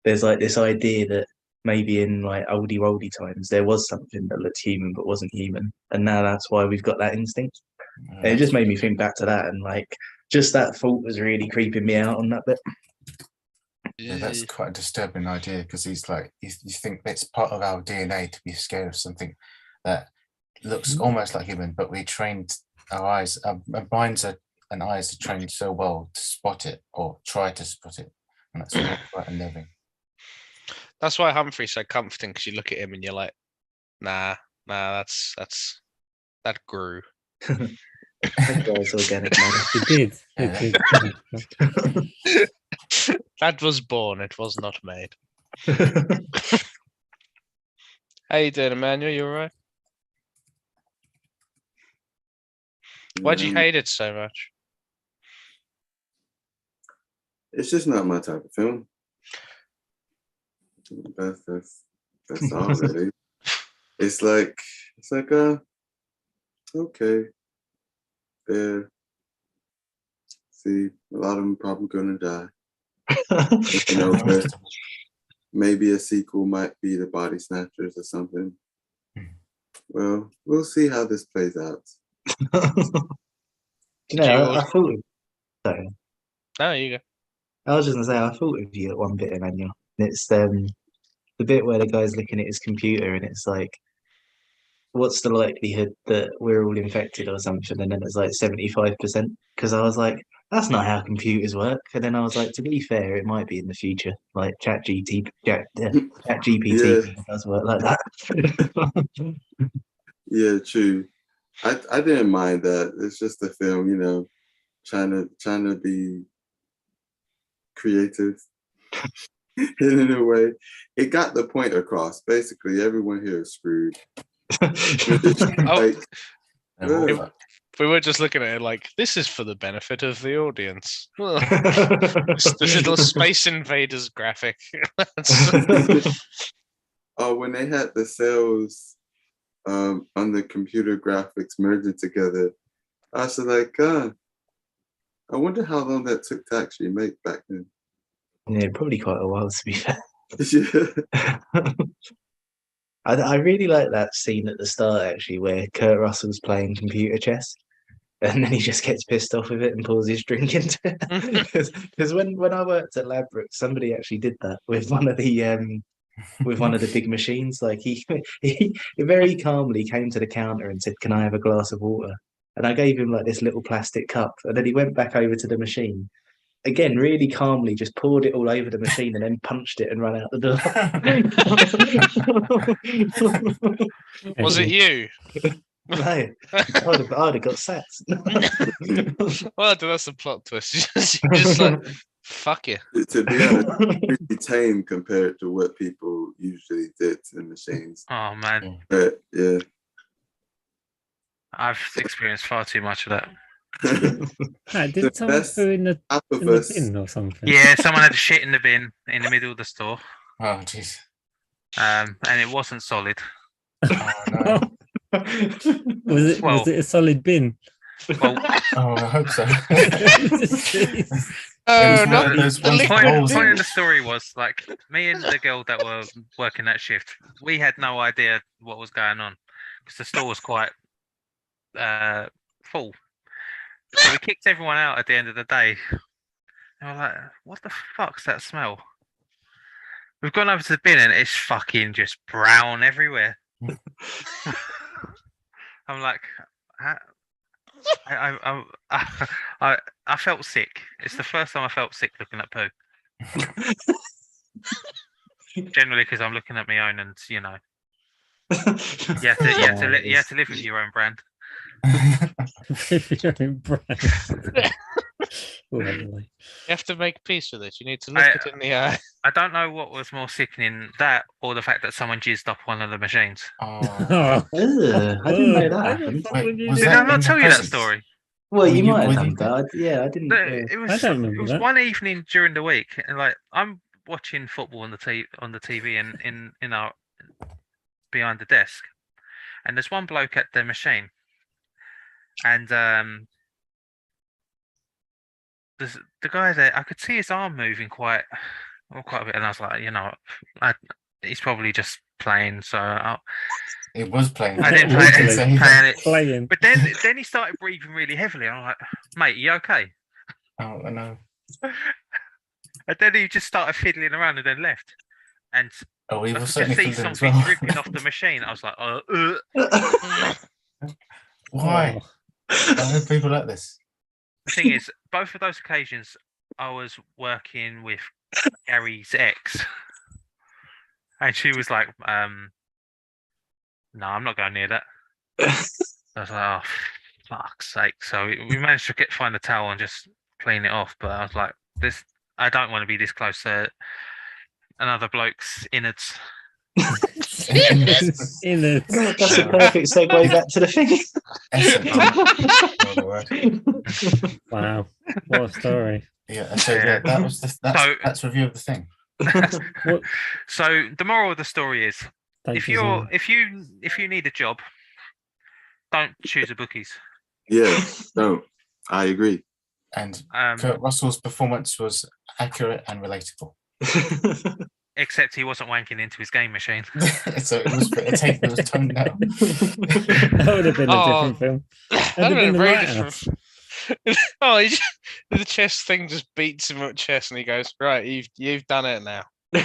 There's like this idea that maybe in like oldie woldy times there was something that looked human but wasn't human, and now that's why we've got that instinct. And it just made me think back to that, and like just that thought was really creeping me out on that bit. Yeah, that's quite a disturbing idea because he's like you think it's part of our DNA to be scared of something that looks almost like human, but we trained our eyes, our minds and eyes are trained so well to spot it or try to spot it, and that's quite unnerving. That's why Humphrey's so comforting, because you look at him and you're like, nah, that grew. That guy's organic, man. It did. That was born, it was not made. How you doing, Emmanuel? You all right? Why'd you hate it so much? It's just not my type of film. That's all really. It's like okay. Yeah. See, a lot of them probably gonna die. You know, but maybe a sequel might be The Body Snatchers or something. Well, we'll see how this plays out. You know, I thought. Sorry. No, you go. I was just gonna say I thought of you at one bit, Emmanuel. It's the bit where the guy's looking at his computer and it's like, what's the likelihood that we're all infected or something? And then it's like 75%. Because I was like, that's not how computers work. And then I was like, to be fair, it might be in the future. Like ChatGPT does work like that. Yeah, true. I didn't mind that. It's just a film, you know, trying to be creative in a way. It got the point across. Basically, everyone here is screwed. Like, They're all Yeah. fucked. We were just looking at it like this is for the benefit of the audience. This little Space Invaders graphic. oh, when they had the cells on the computer graphics merging together, I was like, I wonder how long that took to actually make back then. Yeah, probably quite a while to be fair. Yeah. I really like that scene at the start actually, where Kurt Russell's playing computer chess, and then he just gets pissed off with it and pours his drink into it. Because when I worked at Ladbroke, somebody actually did that with one of the big machines. Like he very calmly came to the counter and said, "Can I have a glass of water?" And I gave him like this little plastic cup, and then he went back over to the machine. Again, really calmly, just poured it all over the machine and then punched it and ran out the door. Was it you? No, I'd have got sacked. Well, that's a plot twist. You're just like, fuck you. To be honest, pretty tame compared to what people usually did to the machines. Oh man, But yeah. I've experienced far too much of that. Did The someone best throw in the Alphabus. bin or something? Yeah, someone had a shit in the bin in the middle of the store, Oh jeez. and it wasn't solid. Oh, no. Was Well- it a solid bin? Well, Oh, I hope so. Jeez. Oh, was one not of those the ones liquid. rolls point in. of the story was like me and the girl that were working that shift. We had no idea what was going on because the store was quite full. So we kicked everyone out at the end of the day. And we're like, "What the fuck's that smell?" We've gone over to the bin and it's fucking just brown everywhere. I'm like, I felt sick. It's the first time I felt sick looking at poo. Generally, because I'm looking at my own, and you know, you have to live with your own brand. Your own brand. Lovely. You have to make peace with it. You need to look it in the eye. I don't know what was more sickening, that or the fact that someone jizzed up one of the machines. Oh. Ugh, I didn't know that happened. Wait, was Did that I in not the tell you that presents? story? Well, Were you you might have with done him? that. Yeah, I didn't. No, Yeah. it was. I don't It remember was that. one evening during the week, and like I'm watching football on the TV and in our behind the desk, and there's one bloke at the machine, and the guy there, I could see his arm moving quite a bit, and I was like, you know, he's probably just playing, so It was playing. I didn't Literally. playing it. Playing. But then he started breathing really heavily. I'm like, mate, you okay? Oh no. And then he just started fiddling around and then left. And Oh, he I was could just certainly see feeling as something well. dripping off the machine. I was like, Why? Oh. Why do people like this? The thing is, both of those occasions, I was working with Gary's ex, and she was like, "No, I'm not going near that." I was like, "Oh, fuck's sake!" So we managed to find a towel and just clean it off. But I was like, "This, I don't want to be this close to another bloke's innards." In it. That's a perfect segue back to the thing. Wow. What a story. Yeah, so yeah, that was that's review of the thing. What? So the moral of the story is, Thank if you, Zan. you need a job, don't choose a bookies. Yeah, no, I agree. And Um, Kurt Russell's performance was accurate and relatable. except he wasn't wanking into his game machine. So it was toned down. That would have been a Oh, different film. That'd That'd have been been a the very Lighthouse. different. Oh, the chess thing just beats him at chess, and he goes, "Right, you've done it now. You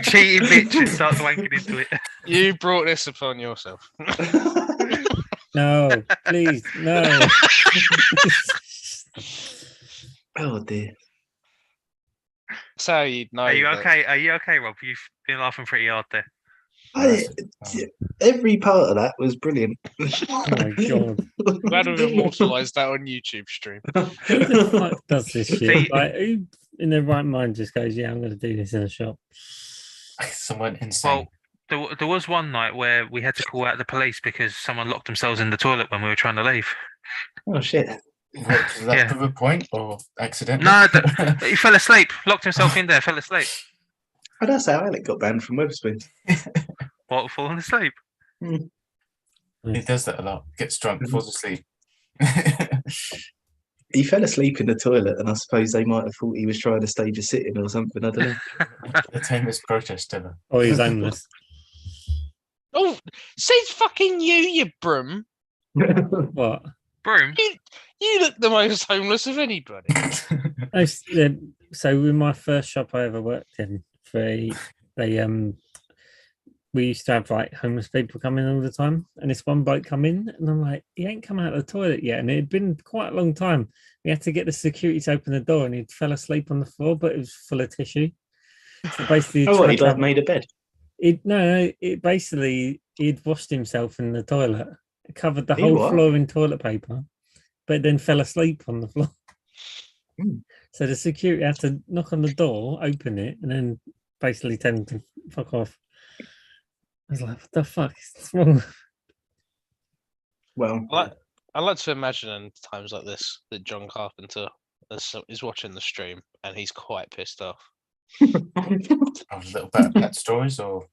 cheating bitch, and starts wanking into it. You brought this upon yourself." No, please, no. Oh dear. That's how you'd know. Are you that- okay? Are you okay, Rob? You've been laughing pretty hard there. Every part of that was brilliant. Oh my god. Glad we've immortalized that on YouTube stream. Who the fuck does this shit? See- Like, who in their right mind just goes, yeah, I'm going to do this in a shop? Someone insane. Well, there was one night where we had to call out the police because someone locked themselves in the toilet when we were trying to leave. Oh shit! What, does that yeah. prove a point or accident? No, he fell asleep, locked himself in there, fell asleep. Oh, that's how Alec got banned from Wetherspoons. What, falling asleep? He does that a lot. Gets drunk, falls asleep. He fell asleep in the toilet, and I suppose they might have thought he was trying to stage a sit-in or something. I don't The tamest protest ever. Or he's homeless. Oh, says fucking you broom. know. What? Broom? You look the most homeless of anybody. So in my first shop I ever worked in, we used to have like homeless people come in all the time, and this one bloke come in, and I'm like, he ain't come out of the toilet yet, and it had been quite a long time. We had to get the security to open the door, and he fell asleep on the floor, but it was full of tissue. So basically, Oh, what, he'd like made a bed. it basically he'd washed himself in the toilet, covered the He whole what? floor in toilet paper, but then fell asleep on the floor. Hmm. So the security had to knock on the door, open it, and then basically tell him to fuck off. I was like, what the fuck is wrong? Well, I like to imagine in times like this that John Carpenter is watching the stream and he's quite pissed off. Of little better pet stories or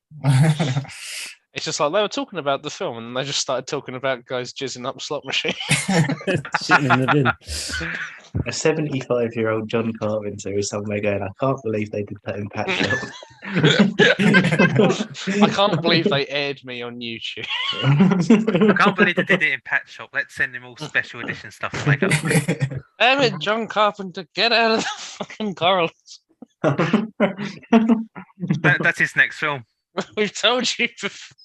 It's just like they were talking about the film and they just started talking about guys jizzing up slot machine. Shitting in the bin. a 75-year-old John Carpenter is somewhere going, I can't believe they did that in Pat Shop. I can't believe they aired me on YouTube. I can't believe they did it in Pat Shop. Let's send him all special edition stuff to make up for it. Damn it, John Carpenter, get out of the fucking corals. That's his next film. We've told you before.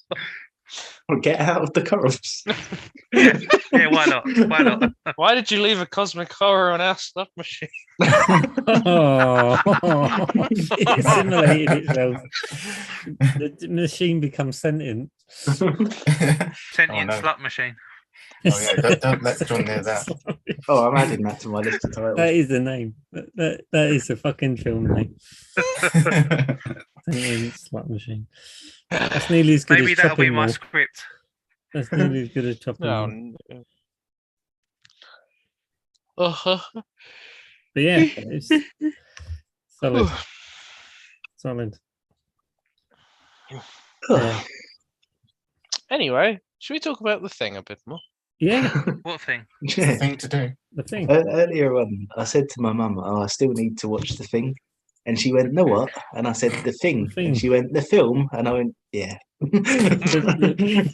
Well, get out of the corals. Yeah, why not? Why not? Why did you leave a cosmic horror on our slot machine? Oh, it assimilated itself. The machine becomes sentient. Sentient no. slut machine. Oh yeah, don't let John near that. Oh, I'm adding that to my list of titles. That is the name. That is a fucking film name. Sentient slut machine. That's nearly as good Maybe as that'll be chopping my mall. script. That's nearly as good as chopping No. mall. Uh-huh. But yeah, it's solid. Solid. Yeah. Anyway, should we talk about the thing a bit more? Yeah, What thing? Yeah. Thing to do. the thing. Earlier on, I said to my mum, "Oh, I still need to watch The Thing," and she went, "No, what?" And I said, "The Thing," The Thing. and she went, "The film," and I went, "Yeah." The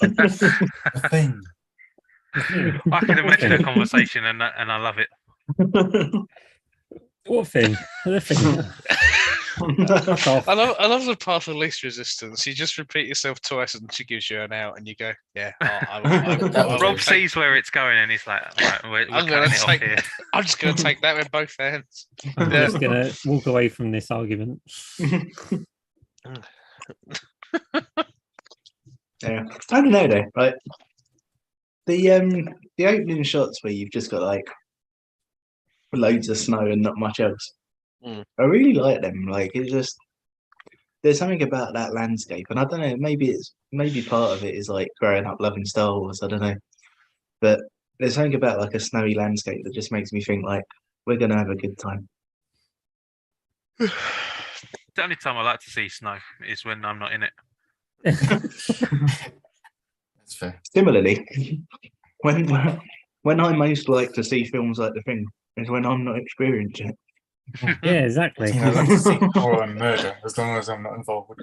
thing. I can imagine a conversation and I love it. What thing? The thing. Fuck off. I love the path of least resistance. You just repeat yourself twice and she gives you an out and you go, yeah. Rob sees where it's going and he's like, right, we're I'm cutting gonna it off take- here. I'm just going to take that with both hands. I'm Yeah. just gonna walk away from this argument. Yeah, I don't know though. Like the opening shots where you've just got like loads of snow and not much else. Mm. I really like them. Like it's just there's something about that landscape, and I don't know. Maybe part of it is like growing up loving Star Wars. I don't know, but there's something about like a snowy landscape that just makes me think like we're gonna have a good time. The only time I like to see snow is when I'm not in it. That's fair. Similarly, when I most like to see films like The Thing is when I'm not experiencing it. Yeah, exactly. I like to see horror and murder as long as I'm not involved.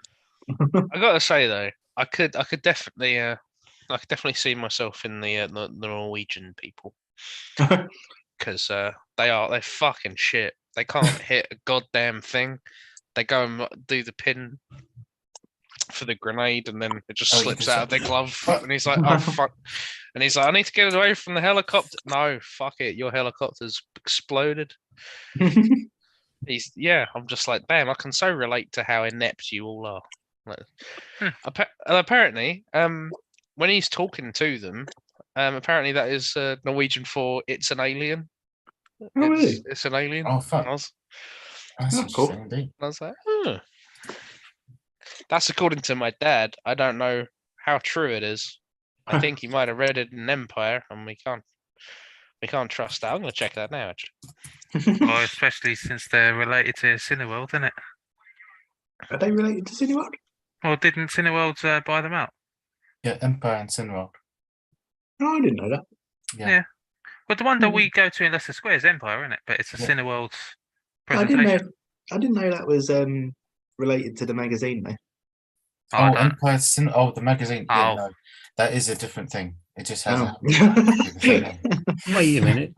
I got to say though, I could definitely see myself in the Norwegian people because they're fucking shit. They can't hit a goddamn thing. They go and do the pin for the grenade and then it just Oh, you slips can out of their say, glove "Fuck." and he's like, oh fuck. And he's like, I need to get away from the helicopter. No, fuck it, your helicopter's exploded. I'm just like, damn, I can so relate to how inept you all are. Like, Hmm. apparently, when he's talking to them, apparently that is Norwegian for "it's an alien." Oh, really? It's an alien. Oh, fuck. And I was, That's Oh, cool. interesting indeed. and I was like, huh. That's according to my dad. I don't know how true it is. I think he might have read it in Empire, and we can't trust that. I'm gonna check that now. Actually. Well, especially since they're related to Cineworld, isn't it? Are they related to Cineworld? Or didn't Cineworld buy them out? Yeah, Empire and Cineworld. No, I didn't know that. Yeah. Well, the one that Hmm. we go to in Leicester Square is Empire, isn't it? But it's a Yeah. Cineworld I didn't know. presentation. I didn't know that was related to the magazine though. Oh, I Oh, don't- Empire Oh, the magazine. Yeah, Oh. no, that is a different thing. It just has Oh. the same name. Wait a minute.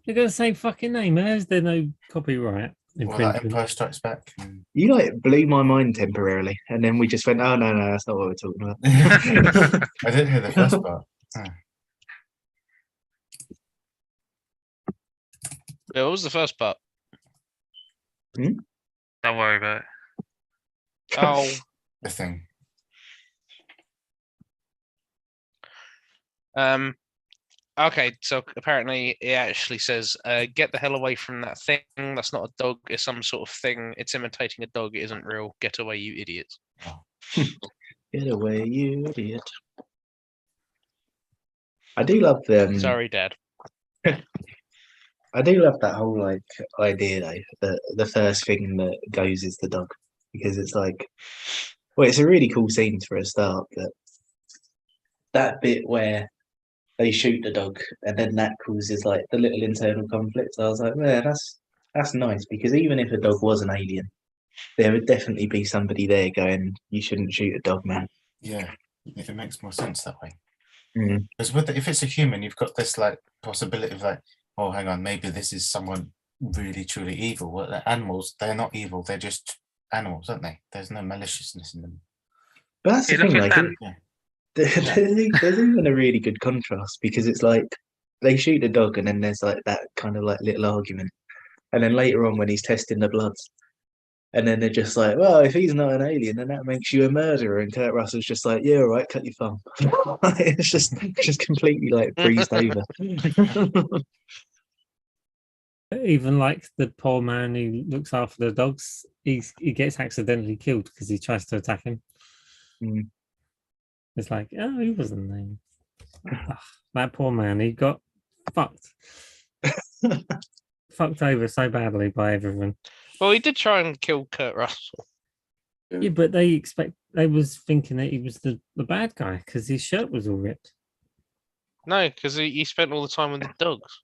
They're going to say fucking name. How's there no copyright Well, like infringement? Empire Strikes Back. and- You like blew my mind temporarily, and then we just went, "Oh no, that's not what we're talking about." I didn't hear the first part. Yeah, what was the first part? Don't worry about it. Oh, The thing. okay. So apparently, it actually says, "Get the hell away from that thing. That's not a dog. It's some sort of thing. It's imitating a dog. It isn't real. Get away, you idiots." Get away, you idiot! I do love them. Sorry, Dad. I do love that whole like idea though. That the first thing that goes is the dog, because it's like, well, it's a really cool scene for a start. But that bit where they shoot the dog and then that causes like the little internal conflict. I was like, yeah, that's nice, because even if a dog was an alien, there would definitely be somebody there going, "You shouldn't shoot a dog, man." Yeah, it makes more sense that way. Mm. Because if it's a human, you've got this like possibility of like, oh, hang on, maybe this is someone really truly evil. Well, the animals, they're not evil. They're just animals, aren't they? There's no maliciousness in them. But that's Hey, the look thing, at like, Dan. there's even a really good contrast, because it's like they shoot a dog and then there's like that kind of like little argument, and then later on when he's testing the bloods, and then they're just like, "Well, if he's not an alien, then that makes you a murderer," and Kurt Russell's just like, "Yeah, all right, cut your thumb." It's just completely like breezed over. Even like the poor man who looks after the dogs, he gets accidentally killed because he tries to attack him. Mm. It's like, oh, he wasn't there. Ugh, that poor man, he got fucked. Fucked over so badly by everyone. Well, he did try and kill Kurt Russell. Yeah, but they was thinking that he was the bad guy because his shirt was all ripped. No, because he spent all the time with the dogs.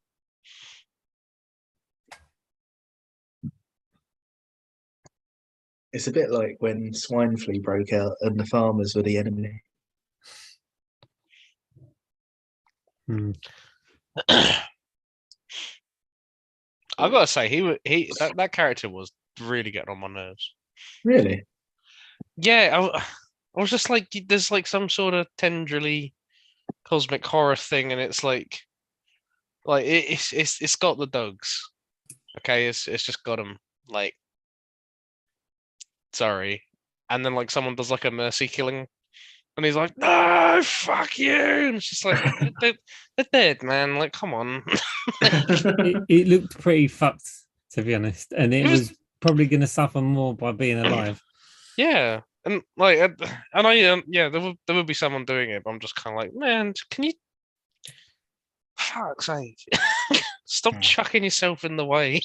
It's a bit like when swine flu broke out and the farmers were the enemy. Hmm. I gotta say, that character was really getting on my nerves. Really? Yeah, I was just like, there's like some sort of tendrily cosmic horror thing, and it's like it's got the dogs. Okay, it's just got them. Like, sorry, and then like someone does like a mercy killing, and he's like, "No, fuck you!" And it's just like they're dead, man. Like, come on. It looked pretty fucked, to be honest, and it was probably going to suffer more by being alive. Yeah, and like, and I yeah, there would be someone doing it, but I'm just kind of like, man, can you? Fuck's sake! Stop chucking yourself in the way.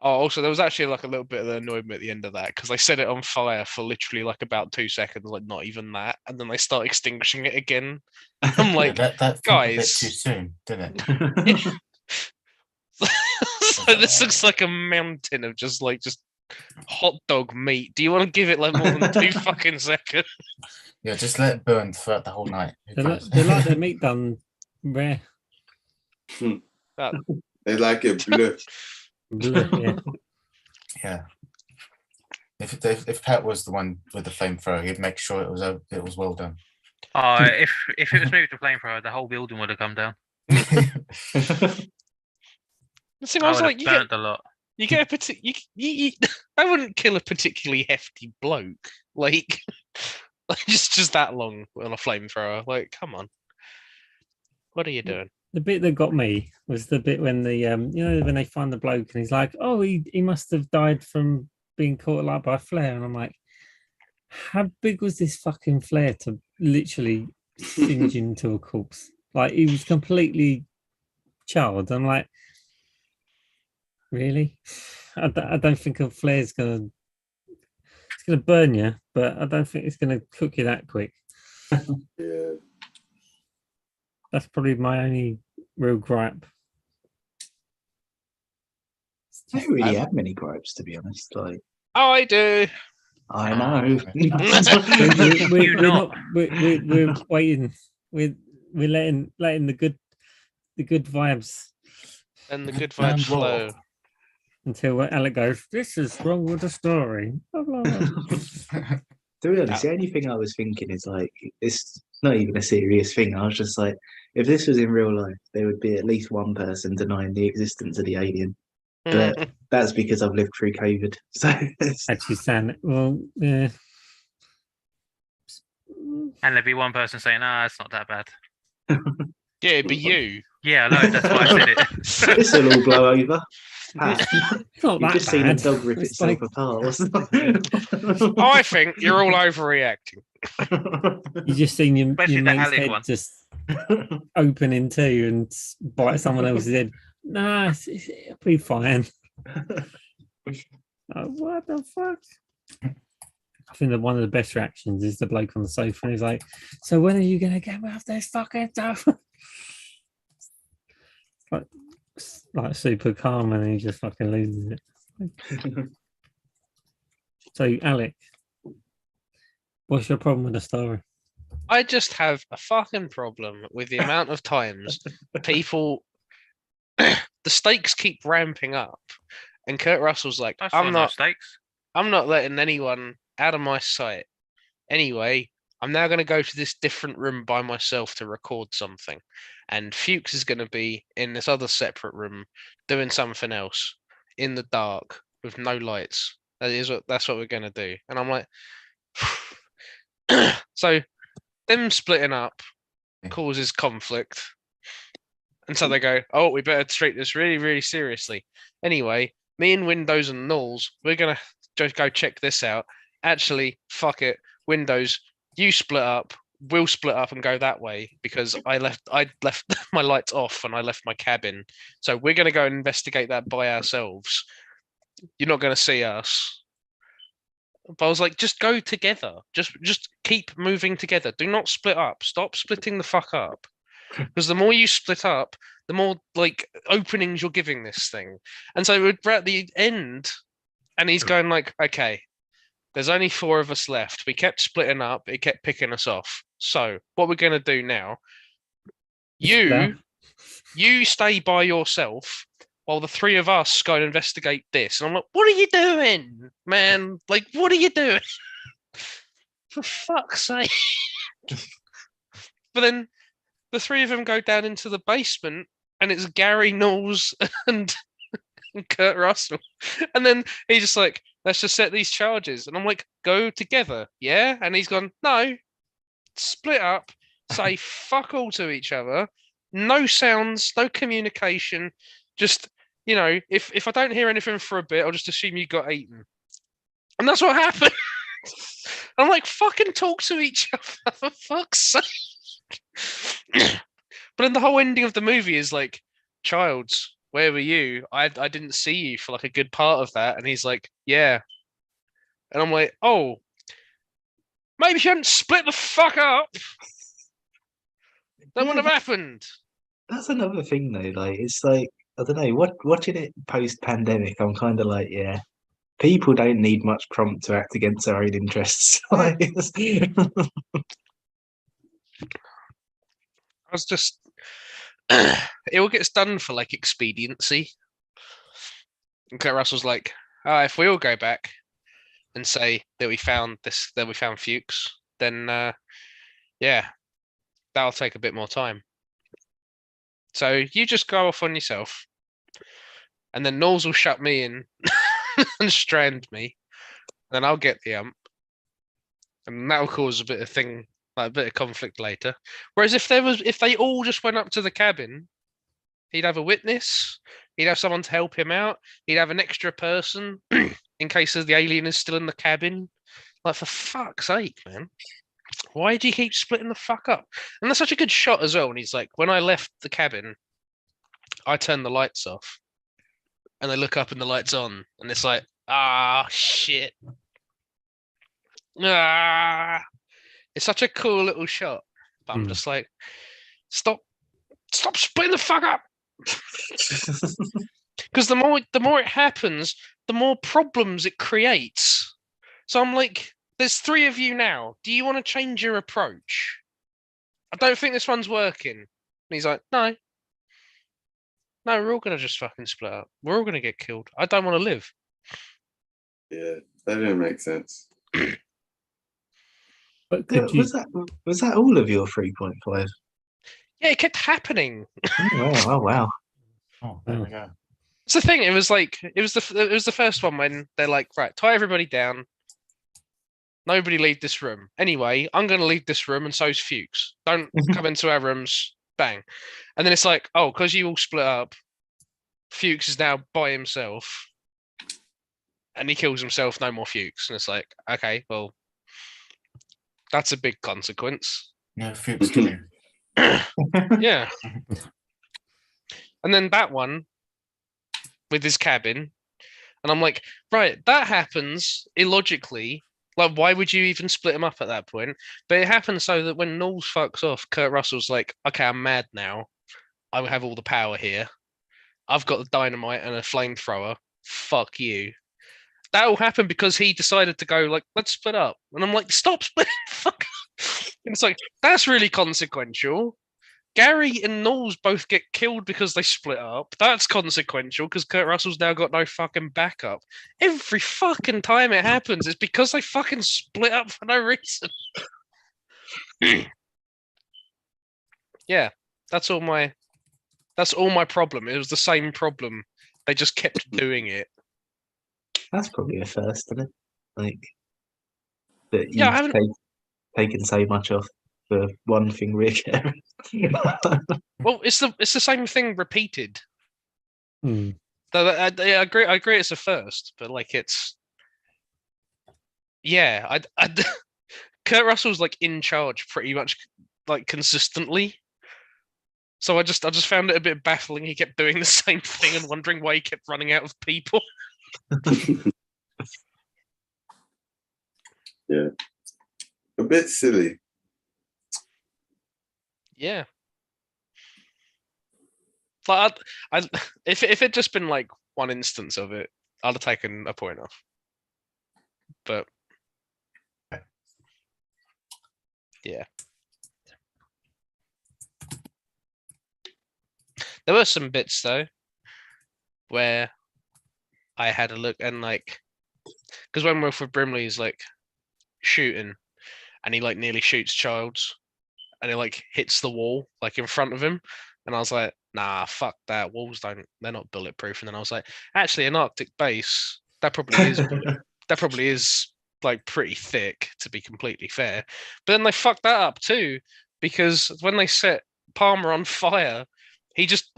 Oh, also, there was actually like a little bit that annoyed me at the end of that because they set it on fire for literally like about 2 seconds, like not even that, and then they start extinguishing it again. I'm Yeah, like, that felt a bit guys. too soon, didn't it? So this looks like a mountain of just hot dog meat. Do you want to give it like more than 2 fucking seconds? Yeah, just let it burn throughout the whole night. Who They cares? like their meat done rare. They like it blue. Yeah. Yeah. If Pat was the one with the flamethrower, he'd make sure it was well done. If it was me with the flamethrower, the whole building would have come down. The thing I was would like, have burnt a lot. you get a particular, I wouldn't kill a particularly hefty bloke. Like, just that long on a flamethrower. Like, come on. What are you doing? The bit that got me was the bit when the when they find the bloke and he's like, oh, he must have died from being caught alight by a flare, and I'm like, how big was this fucking flare to literally singe into a corpse? Like, he was completely charred. I'm like, really? I don't think a flare's gonna burn you, but I don't think it's gonna cook you that quick. Yeah. That's probably my only real gripe. I don't really have many gripes, to be honest. Like, I do. I know. We're not. not. We're waiting. We're letting the good vibes And the good And vibes raw. flow. until Alec goes, this is wrong with the story. Blah, blah, blah. To be honest, the only thing I was thinking is like, it's not even a serious thing. I was just like, if this was in real life, there would be at least one person denying the existence of the alien. But that's because I've lived through COVID. So Actually, Sam, well, yeah. And there'd be one person saying, it's not that bad. Yeah, it'd be you. Yeah, I know, that's why I said it. this will all blow over. Pat, It's not you've that just seen a bad. dog rip It's itself like- apart. Wasn't I think you're all overreacting. You just seen your Especially the mate's Alec head one. just open in two and bite someone else's head. Nah, it'll be fine. What the fuck? I think that one of the best reactions is the bloke on the sofa and he's like, so when are you gonna get off this fucking stuff? like super calm, and he just fucking loses it. So Alec, what's your problem with the story? I just have a fucking problem with the amount of times people, the stakes keep ramping up, and Kurt Russell's like, That's I'm no not stakes. letting anyone out of my sight. Anyway, I'm now going to go to this different room by myself to record something, and Fuchs is going to be in this other separate room doing something else in the dark with no lights. That's what we're going to do. And I'm like, so them splitting up causes conflict. And so they go, oh, we better treat this really, really seriously. Anyway, me and Windows and Knowles, we're going to just go check this out. Actually, fuck it. Windows, you split up. We'll split up and go that way because I left my lights off and I left my cabin. So we're going to go and investigate that by ourselves. You're not going to see us. But I was like, just go together. Just keep moving together. Do not split up. Stop splitting the fuck up. Because the more you split up, the more like openings you're giving this thing. And so we're at the end, and he's going like, okay, there's only 4 of us left. We kept splitting up. It kept picking us off. So what we're going to do now, you stay by yourself while the 3 of us go and investigate this. And I'm like, what are you doing, man? Like, what are you doing? For fuck's sake. But then the 3 of them go down into the basement, and it's Gary Knowles and Kurt Russell. And then he's just like, let's just set these charges. And I'm like, go together, yeah? And he's gone, no, split up, say fuck all to each other, no sounds, no communication, just, you know, if I don't hear anything for a bit, I'll just assume you got eaten. And that's what happened. I'm like, fucking talk to each other, for fuck's sake. But then the whole ending of the movie is like, Childs, where were you? I didn't see you for like a good part of that. And he's like, yeah. And I'm like, oh, maybe you hadn't split the fuck up. That wouldn't have happened. That's another thing though. Like, it's like, I don't know, watching it post pandemic, I'm kind of like, yeah, people don't need much prompt to act against their own interests. Like, I was just, it all gets done for like expediency. And Kurt Russell's like, if we all go back and say that we found this, that we found Fuchs, then yeah, that'll take a bit more time. So you just go off on yourself, and then Knowles will shut me in, and strand me. Then I'll get the ump, and that'll cause a bit of thing, like a bit of conflict later. Whereas if they all just went up to the cabin, he'd have a witness. He'd have someone to help him out. He'd have an extra person in case the alien is still in the cabin. Like, for fuck's sake, man. Why do you keep splitting the fuck up? And that's such a good shot as well. And he's like, when I left the cabin, I turned the lights off. And I look up and the light's on. And it's like, ah, shit. Ah. It's such a cool little shot. But I'm just like, stop splitting the fuck up. Because the more it happens, the more problems it creates. So I'm like, there's 3 of you now. Do you want to change your approach? I don't think this one's working. And he's like, no, we're all gonna just fucking split up. We're all gonna get killed. I don't want to live. Yeah, that didn't make sense. But could you? Was that all of your 3.5? Yeah, it kept happening. Oh wow. Oh, there we go. It's the thing. It was the first one when they're like, right, tie everybody down. Nobody leave this room. Anyway, I'm going to leave this room, and so's Fuchs. Don't come into our rooms. Bang. And then it's like, oh, because you all split up, Fuchs is now by himself, and he kills himself. No more Fuchs. And it's like, okay, well, that's a big consequence. No, Fuchs kill you. Yeah. And then that one with his cabin, and I'm like, right, that happens illogically. Like, why would you even split him up at that point? But it happens so that when Knowles fucks off, Kurt Russell's like, okay, I'm mad now. I have all the power here. I've got the dynamite and a flamethrower. Fuck you. That all happened because he decided to go, like, let's split up. And I'm like, stop splitting. Fuck. And it's like, that's really consequential. Gary and Knowles both get killed because they split up. That's consequential because Kurt Russell's now got no fucking backup. Every fucking time it happens, it's because they fucking split up for no reason. Yeah, that's all my problem. It was the same problem. They just kept doing it. That's probably a first, isn't it? Like that Yeah, I you've haven't. taken so much off for one thing reoccurring. Well, it's the same thing repeated. Hmm. I agree. I agree. It's a first, but like it's, yeah. Kurt Russell's like in charge pretty much like consistently. So I just found it a bit baffling. He kept doing the same thing and wondering why he kept running out of people. Yeah, a bit silly. Yeah. But if it just been like one instance of it, I'd have taken a point off. But yeah, there were some bits though where I had a look and like, because when Wilfred Brimley's like shooting, and he like nearly shoots Childs, and he like hits the wall like in front of him, and I was like, nah, fuck that. Walls they're not bulletproof. And then I was like, actually, an Arctic base that probably is like pretty thick, to be completely fair. But then they fucked that up too, because when they set Palmer on fire, he just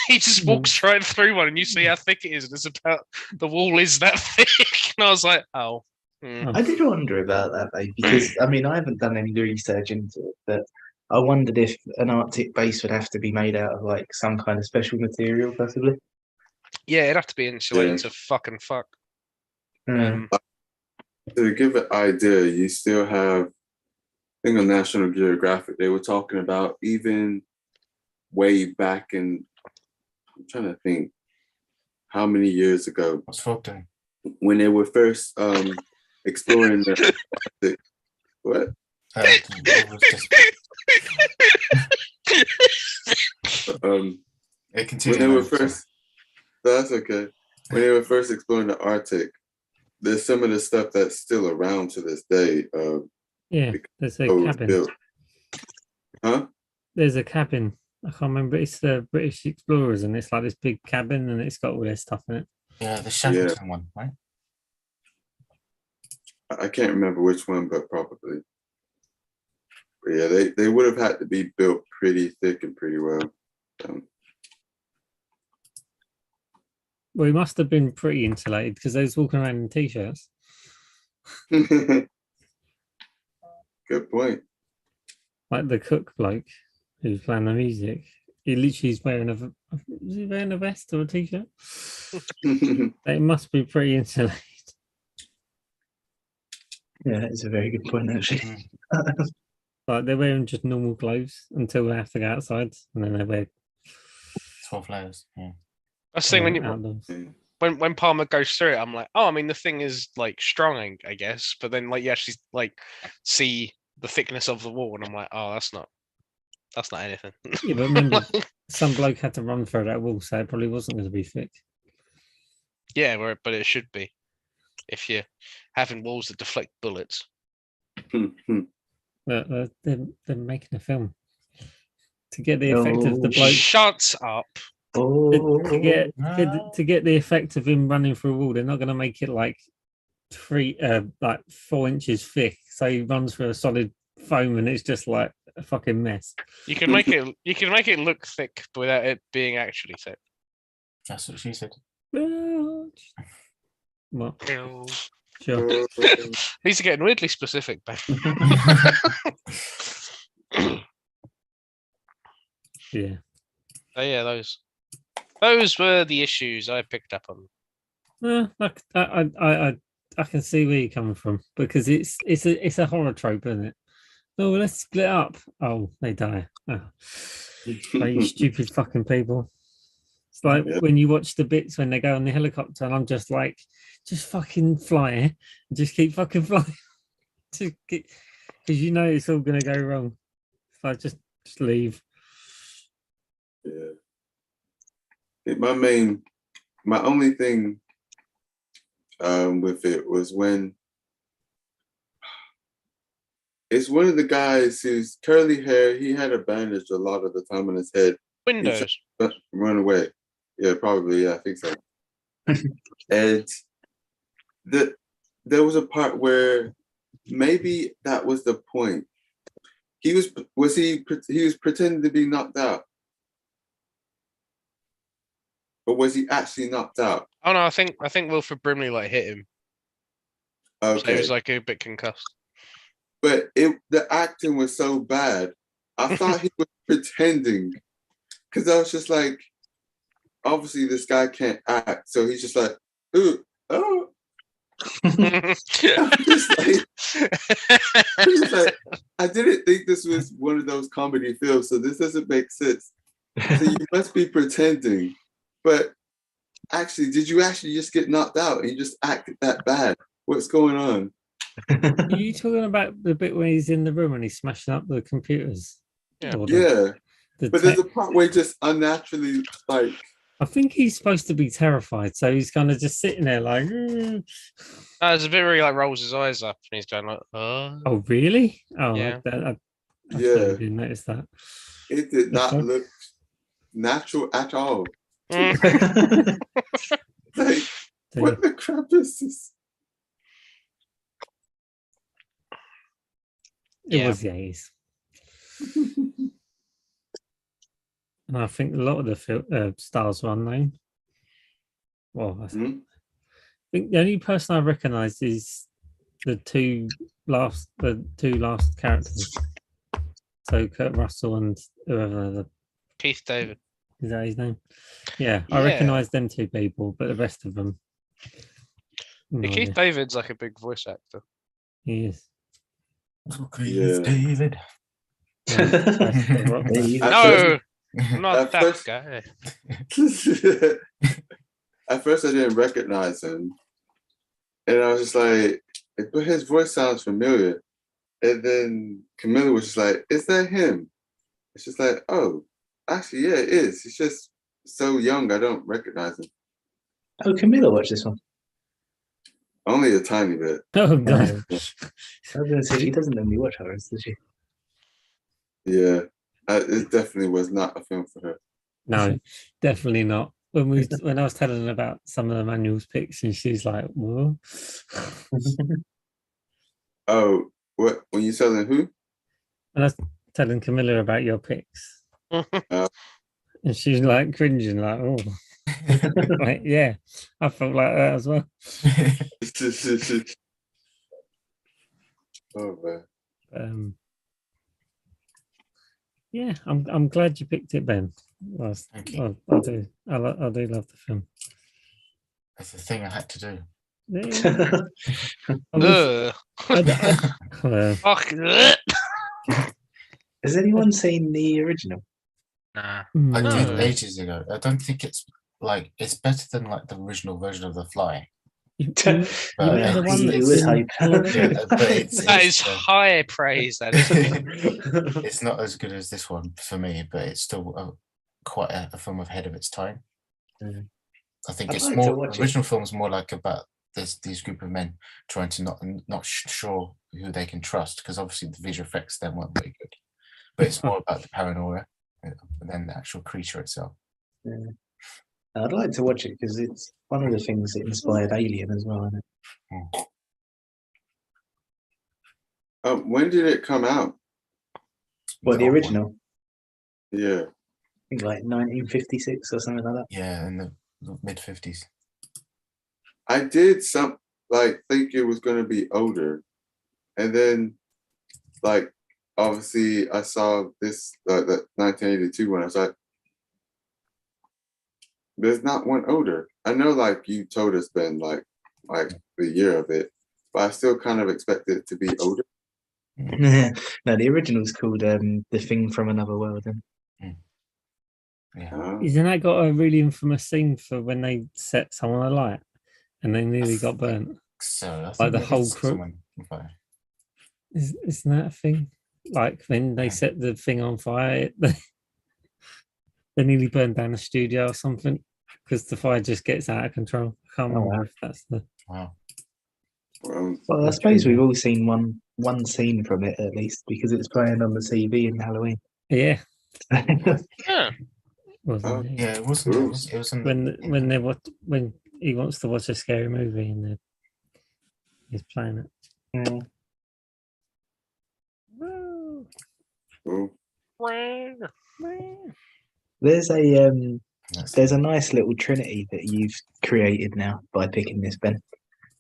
he just walks right through one, and you see how thick it is, and it's about the wall is that thick. And I was like, oh. I did wonder about that, though, because I mean, I haven't done any research into it, but I wondered if an Arctic base would have to be made out of like some kind of special material, possibly. Yeah, it'd have to be insulated to fucking fuck. To give an idea, you still have, I think on National Geographic, they were talking about even way back in, I'm trying to think how many years ago. What's Frog doing? When they were first exploring the Arctic. What? It was just, When continue. they were first, that's okay. When they were first exploring the Arctic, there's some of the stuff that's still around to this day. Yeah, there's a it was cabin. built. Huh? There's a cabin. I can't remember. It's the British explorers, and it's like this big cabin, and it's got all their stuff in it. Yeah, the Shackleton one, right? I can't remember which one, but probably. But yeah, they would have had to be built pretty thick and pretty well. Well, he must have been pretty insulated because they was walking around in t-shirts. Good point. Like the cook bloke who's playing the music. He literally is wearing is he wearing a vest or a t-shirt? They must be pretty insulated. Yeah, it's a very good point actually. Like they're wearing just normal clothes until they have to go outside, and then they wear 12 layers. Yeah. That's the thing when you outdoors. when Palmer goes through it, I'm like, oh, I mean, the thing is like strong, I guess, but then like you actually like see the thickness of the wall, and I'm like, oh, that's not anything. Yeah, but remember, some bloke had to run through that wall, so it probably wasn't going to be thick. Yeah, but it should be if you're having walls that deflect bullets. But they're making a film to get the effect of the Oh, bloke. Shut up. Oh, To get the effect of him running through a wall, they're not going to make it like 4 inches thick. So he runs through a solid foam, and it's just like a fucking mess. You can make it look thick without it being actually thick. That's what she said. Well, Ew. sure. These are getting weirdly specific, Ben. Yeah. Oh yeah, those were the issues I picked up on. I can see where you're coming from because it's a horror trope, isn't it? Oh, let's split up. Oh, they die. Oh. You stupid fucking people. It's like when you watch the bits when they go on the helicopter, and I'm just like, just fucking fly, and just keep fucking flying, because you know it's all gonna go wrong. So just leave. Yeah. My only thing with it was when it's one of the guys who's curly hair. He had a bandage a lot of the time on his head. Windows. Run away. Yeah, probably. Yeah, I think so. And there was a part where maybe that was the point. He was pretending to be knocked out, or was he actually knocked out? Oh no, I think Wilfred Brimley like hit him. So he Okay, was like a bit concussed. but the acting was so bad. I thought he was pretending, because I was just like, obviously this guy can't act, so he's just like, ooh, oh. I'm just like, I didn't think this was one of those comedy films, so this doesn't make sense. So you must be pretending. But actually, did you actually just get knocked out and you just acted that bad? What's going on? Are you talking about the bit where he's in the room and he's smashing up the computers? Yeah. Or Yeah. the But there's tech? a part where he just unnaturally, like, I think he's supposed to be terrified, so he's kind of just sitting there like, "Mm." There's a bit where he like rolls his eyes up and he's going like, oh. Oh, really? Oh, Yeah. I Yeah. really didn't notice that. it did not Okay. look natural at all. Mm. Like, So, what the crap is this? it Yeah. was the 80s. And I think a lot of the stars were unknown. Well, I Hmm? think the only person I recognise is the two last characters. So Kurt Russell and whoever Keith David. is that his name? Yeah, I Yeah. recognise them two people, but the rest of them, no Yeah, Keith idea. David's like a big voice actor. He is. Yeah. David. The Rock There you guy. go. No, not At that first- guy. At first, I didn't recognize him, and I was just like, "But his voice sounds familiar." And then Camilla was just like, "Is that him?" It's just like, "Oh, actually, yeah, it is. He's just so young, I don't recognize him. Oh, Camilla watched this one. Only a tiny bit." Oh god. I was going to say she doesn't normally watch horrors, does she? Yeah, it definitely was not a film for her. No, definitely not. When I was telling her about some of the manuals picks, and she's like, "Whoa." Oh, what? When you selling who? And I was telling Camilla about your picks, Uh, and she's like cringing, like, oh, like, yeah, I felt like that as well. oh man. Yeah, I'm glad you picked it, Ben. Thank you. I do. I do love the film. That's the thing I had to do. Yeah. I was- well, Fuck. Has anyone seen the original? Nah. I no. did ages ago. I don't think it's like it's better than like the original version of The Fly. You But mean the one you that's would in hope. Halloween? Yeah, but That is high praise. That is. it's not as good as this one for me, but it's still quite a film ahead of its time. Mm. I think I'd it's like to more watch it. original film's more like about these group of men trying to not sure who they can trust, because obviously the visual effects then weren't very good, but it's more about the paranoia than the actual creature itself. Yeah. I'd like to watch it because it's one of the things that inspired Alien as well. Isn't it? When did it come out? Well, the old one. original, Yeah. I think like 1956 or something like that. Yeah, in the mid-50s. I did think it was gonna be older. And then like obviously I saw this the 1982 one. I was like, there's not one older. I know like you told us Ben like the year of it, but I still kind of expected it to be older. No, the original's called The Thing from Another World. Yeah. Isn't that got a really infamous scene for when they set someone alight and they nearly got burnt? So I Like think the there whole is crew. someone on fire. Isn't that a thing? Like when they set the thing on fire, they nearly burned down the studio or something because the fire just gets out of control. I can't Oh, remember wow. if that's the. Wow. Well, I suppose we've all seen one scene from it at least because it's playing on the TV in Halloween. Yeah, Yeah. wasn't it? Yeah, it wasn't. It was on When he wants to watch a scary movie and he's playing it. Yeah. Woo, Cool. woo. There's a that's- there's a nice little trinity that you've created now by picking this, Ben,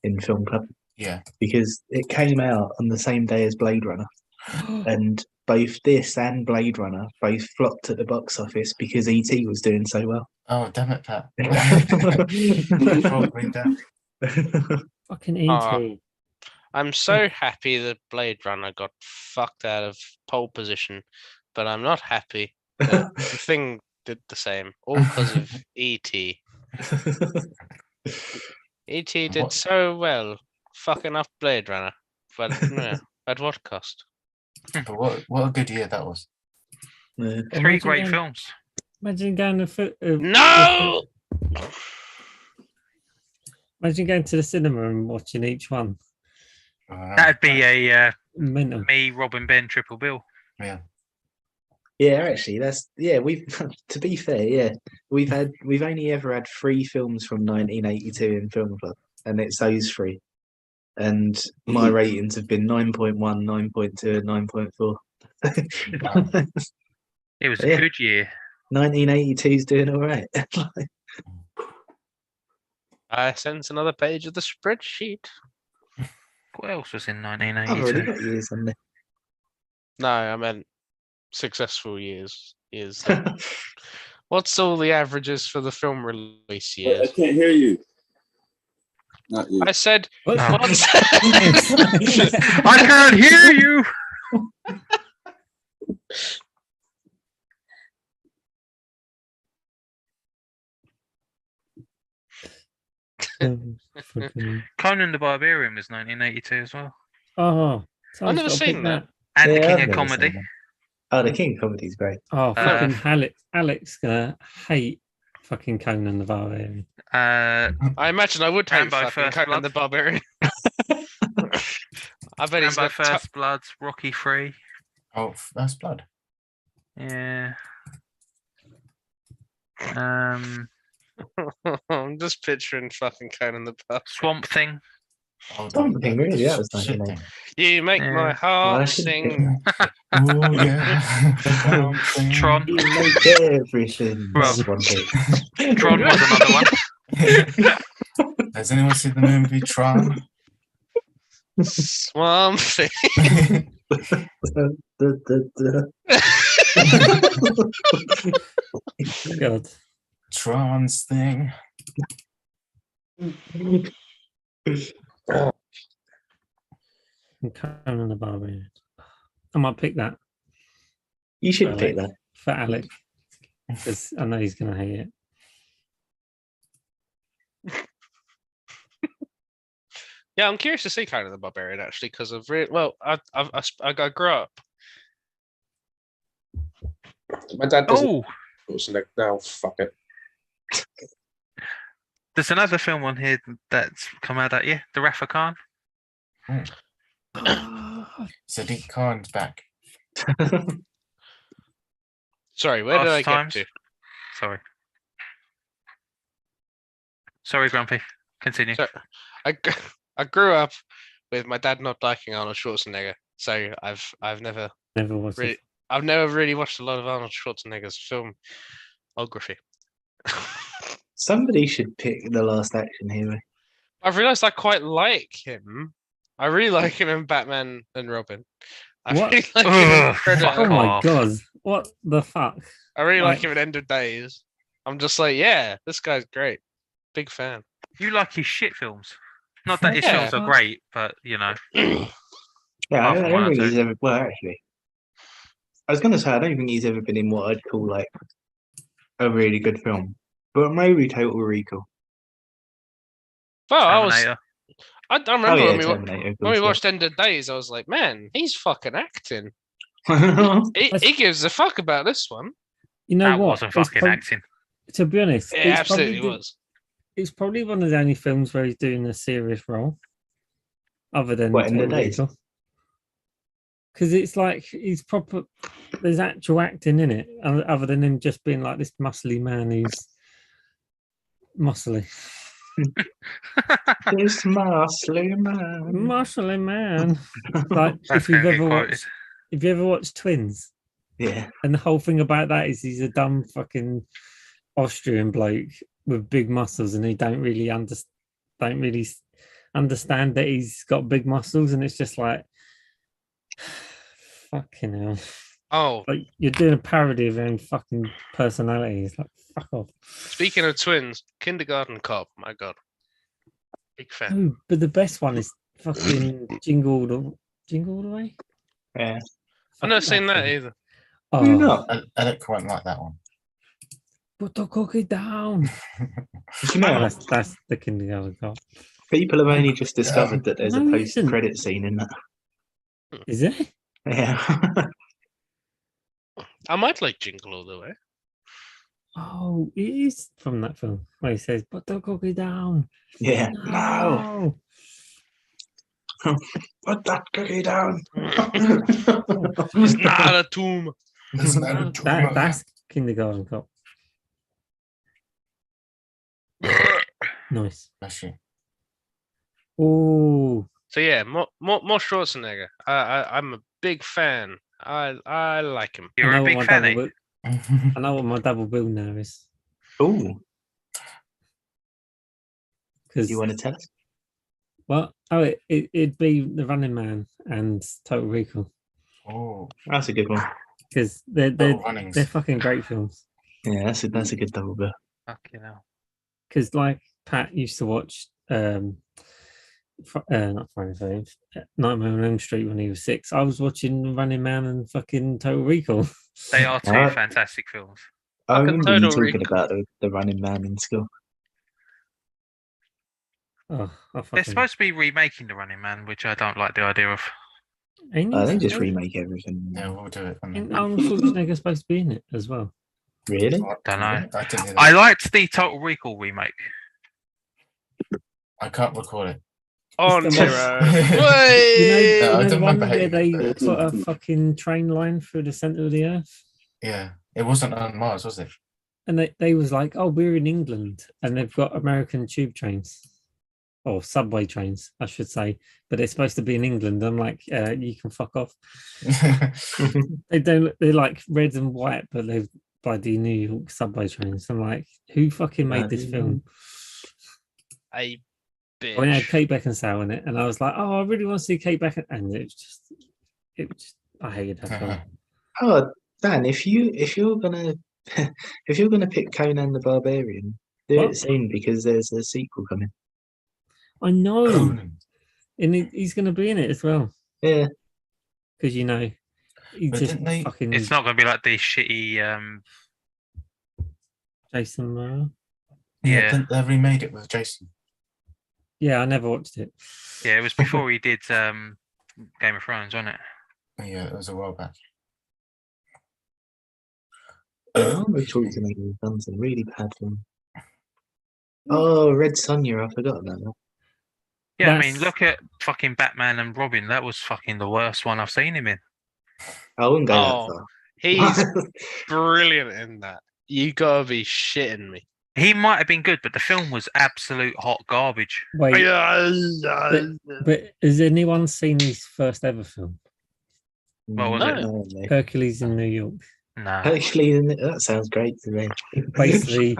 in Film Club, yeah. because it came out on the same day as Blade Runner, and both this and Blade Runner both flopped at the box office because ET was doing so well. Oh damn it, Pat! Bring down. Fucking ET. Ah. I'm so happy that Blade Runner got fucked out of pole position, but I'm not happy that the thing did the same. All because of E.T. E.T. did What- so well, fucking up Blade Runner. But yeah, at what cost? But what a good year that was. Yeah. Three Imagine great going- films. Imagine going to No! Imagine going to the cinema and watching each one. That'd be a Mental. me, Robin, Ben triple bill. Yeah. Yeah, actually, we've to be fair, yeah, we've only ever had 3 films from 1982 in Film Club, and it's those 3. And my ratings have been 9.1, 9.2, and 9.4. It was a Yeah. good year. 1982's doing all right. I sense another page of the spreadsheet. What else was in I've already 1982? got years on No, I meant successful years. Years. there. What's all the averages for the film release I years? can't hear you. Not you. I said, What? Oh. what's I can't hear you. Fucking- Conan the Barbarian was 1982 as well. Oh, so I've I've never got to pick seen that. And Yeah, the I've King of never Comedy. seen that. Oh, the King of Comedy's great. Oh, fucking Uh, Alex gonna hate fucking Conan the Barbarian. Uh, I imagine I would hate Rambo fucking First Conan Blood. the Barbarian. I bet he's Rambo got First Blood, Rocky 3. Oh, First Blood. Yeah. I'm just picturing fucking Conan the Barbarian. Swamp Thing. Oh, Something really, that was shit 99. thing. You make my Yeah. heart Russian sing. Oh yeah. Something. Tron. You make everything. Well, Swampy. Tron was another one. Has anyone seen the movie Tron? Swamp Thing. God. Tron's thing. And Conan the Barbarian. I might pick that You should Alec. pick that. for Alec because I know he's going to hate it. Yeah, I'm curious to see Conan the Barbarian actually because I've I grew up. My dad doesn't. Oh, No, fuck it. there's another film on here that's come out that year, The Wrath of Khan. Sadiq Khan's back. Sorry, where did I Pastimes. get to? Sorry, Grumpy. Continue. So, I grew up with my dad not liking Arnold Schwarzenegger, so I've never Never watched really it. I've never really watched a lot of Arnold Schwarzenegger's filmography. Somebody should pick The Last Action Hero. I've realized I quite like him. I really like him in Batman and Robin. I What? really like him in Ugh, Predator. Oh my off. God. What the fuck? I really like Like- him in End of Days. I'm just like, yeah, this guy's great. Big fan. You like his shit films. Not that his Yeah. films are great, but you know. Yeah, Apart I from don't one or think two. he's ever. Well, actually, I was going to say I don't think he's ever been in what I'd call like a really good film, but maybe Total Recall. Well, Terminator. I remember yeah, when we Terminator, of when we course, watched End of Days, I was like, man, he's fucking acting. yeah. He gives a fuck about this one. You know That what? wasn't It's fucking prob- acting. To be honest, It it's absolutely probably was. it's probably one of the only films where he's doing a serious role, other than What, In the Total Days? Recall. Because it's like he's proper. There's actual acting in it, other than him just being like this muscly man who's muscly, This muscly man. muscly man. Like That's if you've gonna get ever quoted. watched, if you ever watched Twins, Yeah, and the whole thing about that is he's a dumb fucking Austrian bloke with big muscles, and he don't really understand that he's got big muscles, and it's just like, fucking hell. Oh, Like you're doing a parody of your own fucking personality. It's like, fuck off. speaking of twins, Kindergarten Cop. My God, big fan. Oh, but the best one is fucking Jingle All the Way. yeah. I've never Fuck seen that film. either. Oh, Why not? Alec won't like that one. put the cookie down. You know, That's the Kindergarten Cop. people have only just discovered that there's a No, it isn't. post-credit scene in that. Is it? Yeah. I might like Jingle All the Way. Oh, it is from that film where he says, "Put the cookie down." Yeah. No. Put that cookie down. It's not a tomb. It's not a No, tumor. that's Kindergarten Cop. Nice. Bless you. Oh, So yeah, more Schwarzenegger. I'm a big fan. I like him. You're a big fanny. I know what my double bill now is Oh, because you want to tell us? it'd be The Running Man and Total Recall Oh, That's a good one. because they're runnings. fucking great films. Yeah, that's a good double bill. Fucking hell. Because like Pat used to watch not Friday the 13th, Nightmare on Elm Street when he was 6. I was watching Running Man and fucking Total Recall. They are two Alright. fantastic films. I Fucking remember you Total talking Recall. about the Running Man in school. Oh, I They're fucking supposed to be remaking The Running Man, which I don't like the idea of. Ain't They he- just remake everything. Yeah, we'll do it. ain't Arnold Schwarzenegger supposed to be in it as well? Really? Don't know. I didn't hear I that. liked the Total Recall remake. I can't recall it. On It's the Nero. most- Yeah, I Way! don't the one remember where they hating it. put a fucking train line through the center of the earth, Yeah, it wasn't on Mars, was it? and they was like, "Oh, we're in England, and they've got American tube trains." or subway trains, I should say, but they're supposed to be in England. I'm like, you can fuck off. They don't. They're like red and white, but they're by the New York subway trains. I'm like, who fucking made this film? A When it had bitch. Kate Beckinsale in it, and I was like, oh, I really want to see Kate Beckinsale, and it was just, I hated that film. Oh, Dan, if you're gonna if you're gonna pick Conan the Barbarian, do What? it soon because there's a sequel coming. I know, Conan. and he's going to be in it as well Yeah, because he's But just didn't they- fucking It's not going to be like the shitty. Jason Momoa. Yeah. Didn't they remade it with Jason? Yeah, I never watched it. Yeah, it was before he did Game of Thrones, wasn't it? Yeah, it was a while back. Arnold Schwarzenegger has done some really bad films. Oh, Red Sonja, I forgot about that. Yeah, I mean, That's- look at fucking Batman and Robin. That was fucking the worst one I've seen him in. I wouldn't go Oh, that far. He's brilliant in that. You gotta be shitting me. He might have been good, but the film was absolute hot garbage. Wait, but has anyone seen his first ever film, What was it? No. Hercules in New York? No. Actually, that sounds great to me. Basically,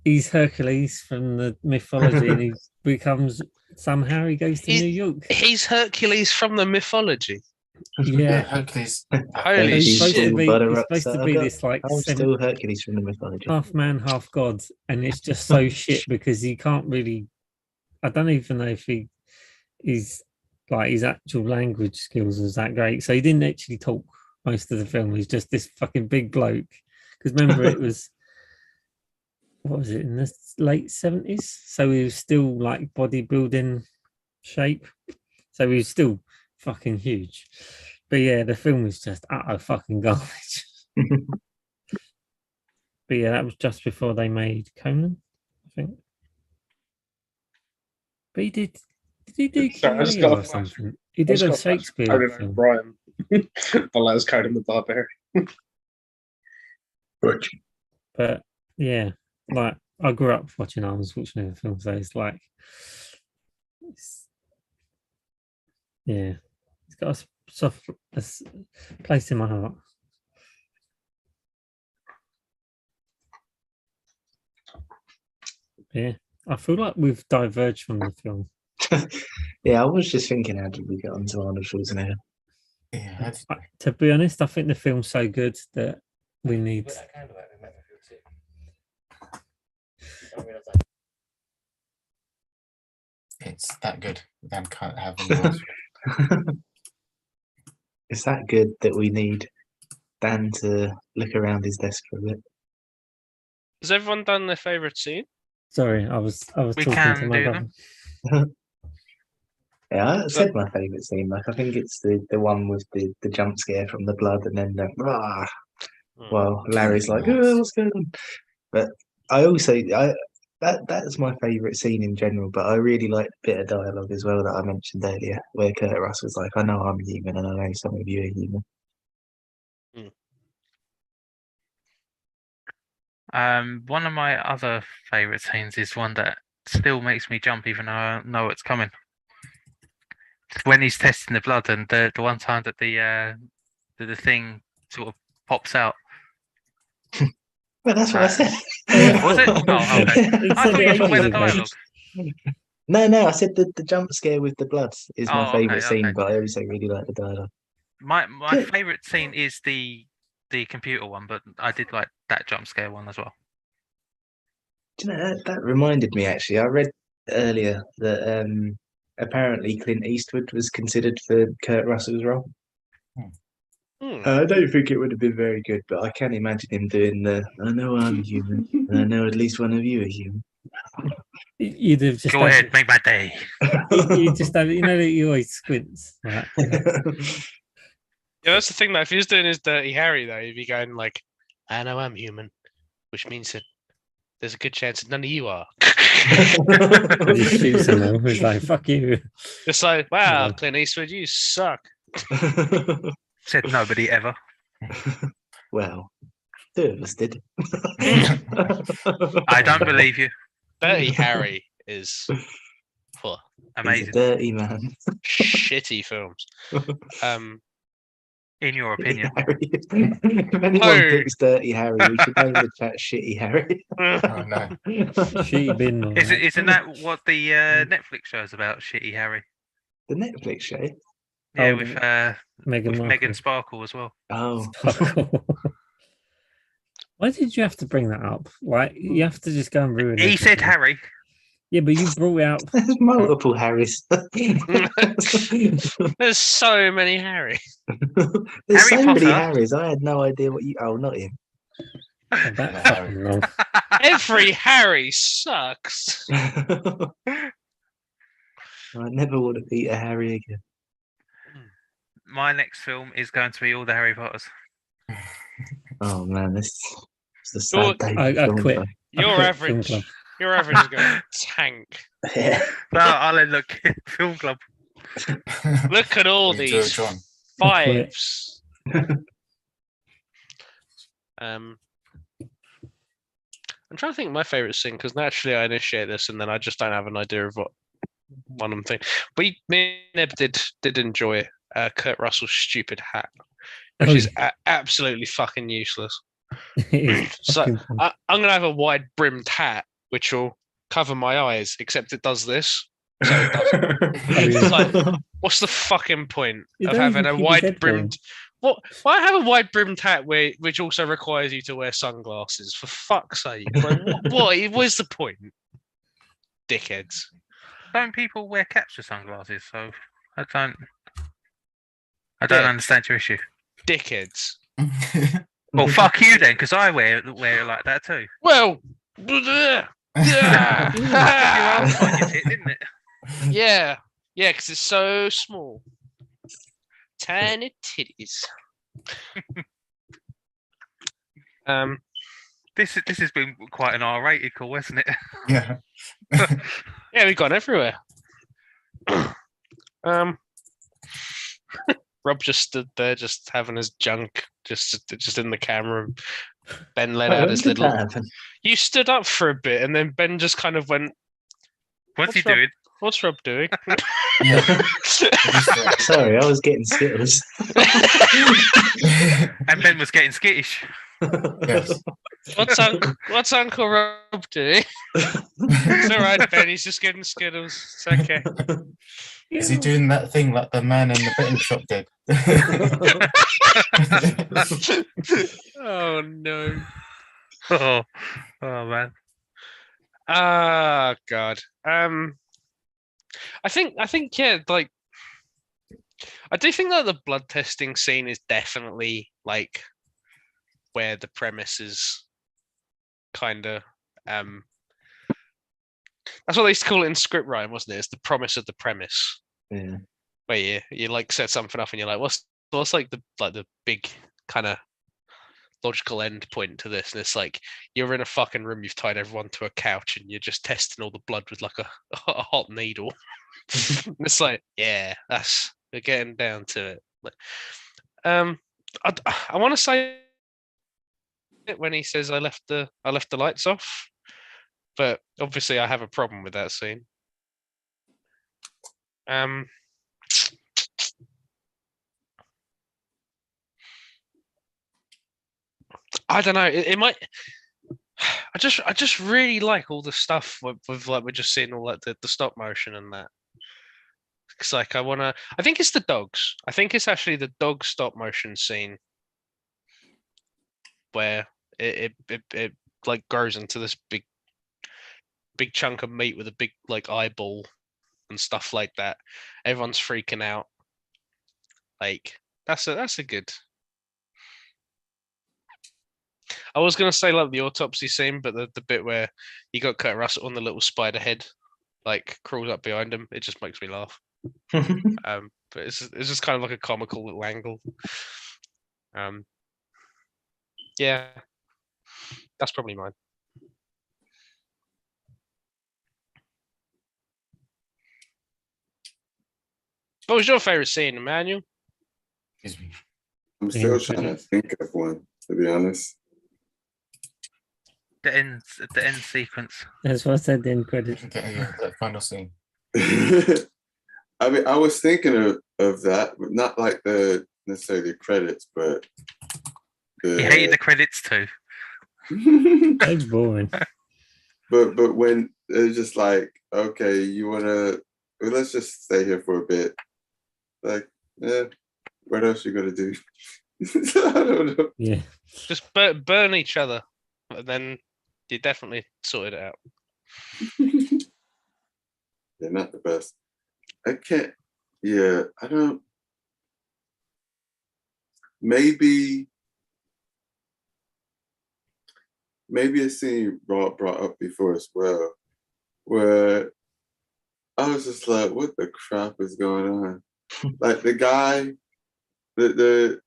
he's Hercules from the mythology, and he becomes somehow he goes to He's- New York. He's Hercules from the mythology. Yeah, Hercules. Holy he's supposed shit. to be, Butter he's up, supposed so to I've be got- this like I'm still Hercules from the mythology. half man, half god, and it's just so shit because he can't really. I don't even know if he's like his actual language skills was that great. So he didn't actually talk most of the film. He's just this fucking big bloke. Because remember, it was what was it in the late 70s? So he was still like bodybuilding shape. So he was still fucking huge. But yeah, the film was just utter fucking garbage. But yeah, that was just before they made Conan, I think. But he did he do Sorry, I just King got Lear a or flash. something? He did a Shakespeare film. Brian. The Last Conan the Barbarian. But yeah, like I grew up watching Arnold Schwarzenegger films, so it's like, yeah, it's got a soft place in my heart. Yeah, I feel like we've diverged from the film. Yeah, I was just thinking, how did we get onto Arnold Schwarzenegger? Yeah, To be honest, I think the film's so good that we need. it's that good. Then can't have any words. It's that good that we need Dan to look around his desk for a bit. Has everyone done their favourite scene? Sorry, I was We talking to can my do brother. them. Yeah, I said my favourite scene. Like, I think it's the one with the jump scare from the blood, and then the rah. Well, Larry's like, oh, what's going on? But I also that's my favourite scene in general. But I really like the bit of dialogue as well that I mentioned earlier, where Kurt Russell's like, I know I'm human, and I know some of you are human. One of my other favourite scenes is one that still makes me jump even though I know it's coming. When he's testing the blood and the one time that the thing sort of pops out. Well, that's what I said. Was it? Oh, okay. He I said thought it you were talking about the ages ago. dialogue. No, I said the jump scare with the blood is my Oh, favourite okay, scene, okay. but I also really like the dialogue. My Yeah. favourite scene is the computer one, but I did like that jump scare one as well. Do you know, that reminded me actually. I read earlier that apparently Clint Eastwood was considered for Kurt Russell's role. I don't think it would have been very good, but I can imagine him doing the I know I'm human, and I know at least one of you are human. You'd have just Go ahead, make my day. you just have, you know that he always squints. Like, Yeah, that's the thing. Though, if he was doing his Dirty Harry, though, he'd be going like, "I know I'm human," which means that there's a good chance that none of you are. and he shoots someone who's like, "Fuck you." Just like, wow, Yeah. Clint Eastwood, you suck. Said nobody ever. Well, two of us did. I don't believe you. Dirty Harry is oh, He's a Amazing. dirty man. shitty films. In your opinion. Harry. If anyone Oh. picks Dirty Harry, we should name the chat Shitty Harry. Oh no. Shitty bin. all right. Isn't that what the Netflix show is about? Shitty Harry. The Netflix show. Yeah, Oh, with Meghan Megan Markle. Sparkle as well. Oh, Why did you have to bring that up? Like, you have to just go and ruin it. He said Harry. Yeah, but you brought it out. there's multiple Harrys. There's so many Harry. There's Harry so many Potter. Harrys. I had no idea what you. Oh, not him. Oh, that fucking wrong. Every Harry sucks. I never want to beat a Harry again. My next film is going to be all the Harry Potters. Oh man, this is the You're- sad day. I for film quit. club. Your quit average, film your average is going to tank. Yeah. No, I'll end look film club. Look at all Enjoy these John. fives. I'm trying to think of my favorite scene because naturally I initiate this and then I just don't have an idea of what one I'm thinking. Me and Eb did enjoy Kurt Russell's stupid hat, which Oh, is absolutely fucking useless. It is So fucking fun. I'm gonna have a wide brimmed hat which will cover my eyes, except it does this. So it doesn't. It's like, what's the fucking point You of don't having even a keep your wide head brimmed? What? Why have a wide brimmed hat which also requires you to wear sunglasses? For fuck's sake! Like, what is the point? Dickheads. Don't people wear caps with sunglasses? So I don't Yeah. understand your issue. Dickheads. Well, fuck you then, because I wear it like that too. Well, Your arm on your tit, didn't it? yeah, because it's so small. Tiny titties. This has been quite an R-rated call, hasn't it? Yeah. Yeah, we've gone everywhere. Rob just stood there, just having his junk, just in the camera. Ben let out When his did little. that happen? You stood up for a bit, and then Ben just kind of went, What's he What's Rob- doing? "What's Rob doing?" Yeah. Just, Sorry, I was getting skittles. And Ben was getting skittish. yes. What's Uncle Rob doing? It's all right, Ben. He's just getting Skittles. It's okay. Is he doing that thing like the man in the betting shop did? Oh no. Oh man. Ah, God. I think yeah, like I do think that the blood testing scene is definitely like where the premise is kind of that's what they used to call it in script writing, wasn't it? It's the promise of the premise. Yeah. Where you like set something up and you're like, what's like the big kind of logical end point to this? And it's like you're in a fucking room, you've tied everyone to a couch, and you're just testing all the blood with like a hot needle. And it's like, yeah, we're getting down to it. Like, I want to say it when he says I left the lights off, but obviously I have a problem with that scene. I don't know. It might. I just really like all the stuff with like we're just seeing all like the stop motion and that. It's like I think it's the dogs. I think it's actually the dog stop motion scene where it like grows into this big chunk of meat with a big like eyeball and stuff like that. Everyone's freaking out. Like that's a good. I was gonna say like the autopsy scene, but the bit where you got Kurt Russell on the little spider head, like crawls up behind him, it just makes me laugh. But it's just kind of like a comical little angle. Yeah, that's probably mine. What was your favorite scene, Emmanuel? Excuse me. I'm still trying to think of one, to be honest. the end sequence. That's what I said. The end credits. Okay, yeah, that final scene. I mean, I was thinking of that, but not like the necessarily credits, but He hated the credits too. So boring. but when it's just like, okay, you wanna well, let's just stay here for a bit. Like, what else you gonna do? I don't know. Yeah. Just burn each other, and then you definitely sorted it out. They're not the best. I can't. Yeah, I don't. Maybe a scene brought up before as well, where I was just like, what the crap is going on? Like the guy, the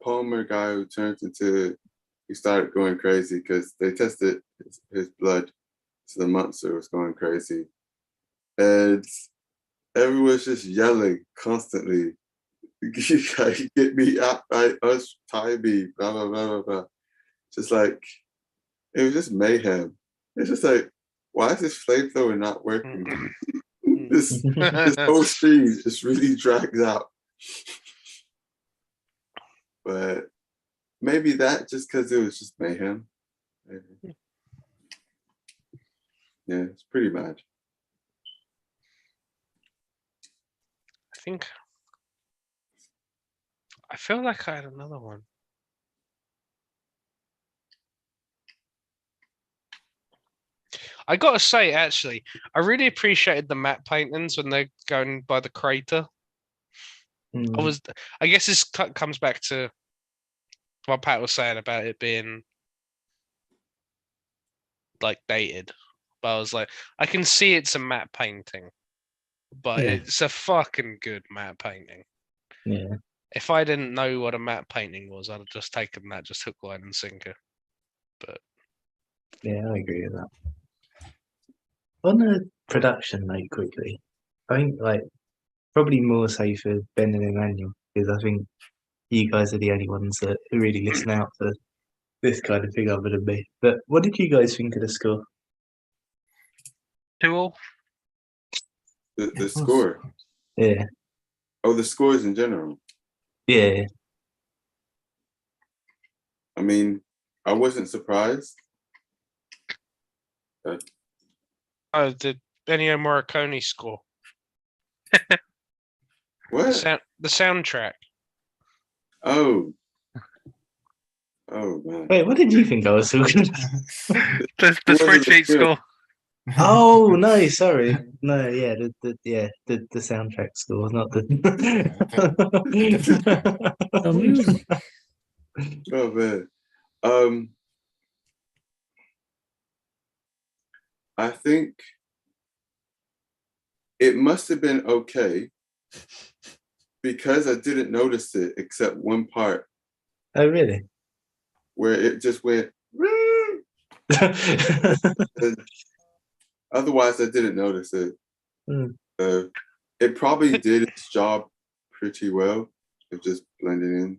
Palmer guy who turned into, he started going crazy because they tested his blood, so the monster was going crazy, and everyone's just yelling constantly, "Get me out! Us, tie me!" Blah blah blah blah blah. Just like it was just mayhem. It's just like, why is this flamethrower not working? this whole scene just really drags out. But maybe that just because it was just mayhem. Maybe. Yeah, it's pretty bad. I feel like I had another one. I gotta say, actually, I really appreciated the matte paintings when they're going by the crater. I guess this comes back to what Pat was saying about it being like dated. But I was like, I can see it's a matte painting, but Yeah. it's a fucking good matte painting. Yeah. If I didn't know what a matte painting was, I'd have just taken that just hook, line, and sinker. But Yeah, I agree with that. On a production note, quickly, I think like probably more so for Ben and Emmanuel, because I think you guys are the only ones that really listen out for this kind of thing other than me. But what did you guys think of the score? 2-2. The score. Yeah, Oh, the scores in general. yeah. I mean, I wasn't surprised. oh, the Ennio Morricone score, the What? soundtrack. Oh. Oh man. Wait, what did you think I was talking about? The wasn't spreadsheet good. score. Oh no, sorry. No, yeah, the soundtrack score, not the Oh, music. Oh man. I think it must have been okay because I didn't notice it except one part Oh really? where it just went. And otherwise, I didn't notice it. It probably did its job pretty well of just blending in.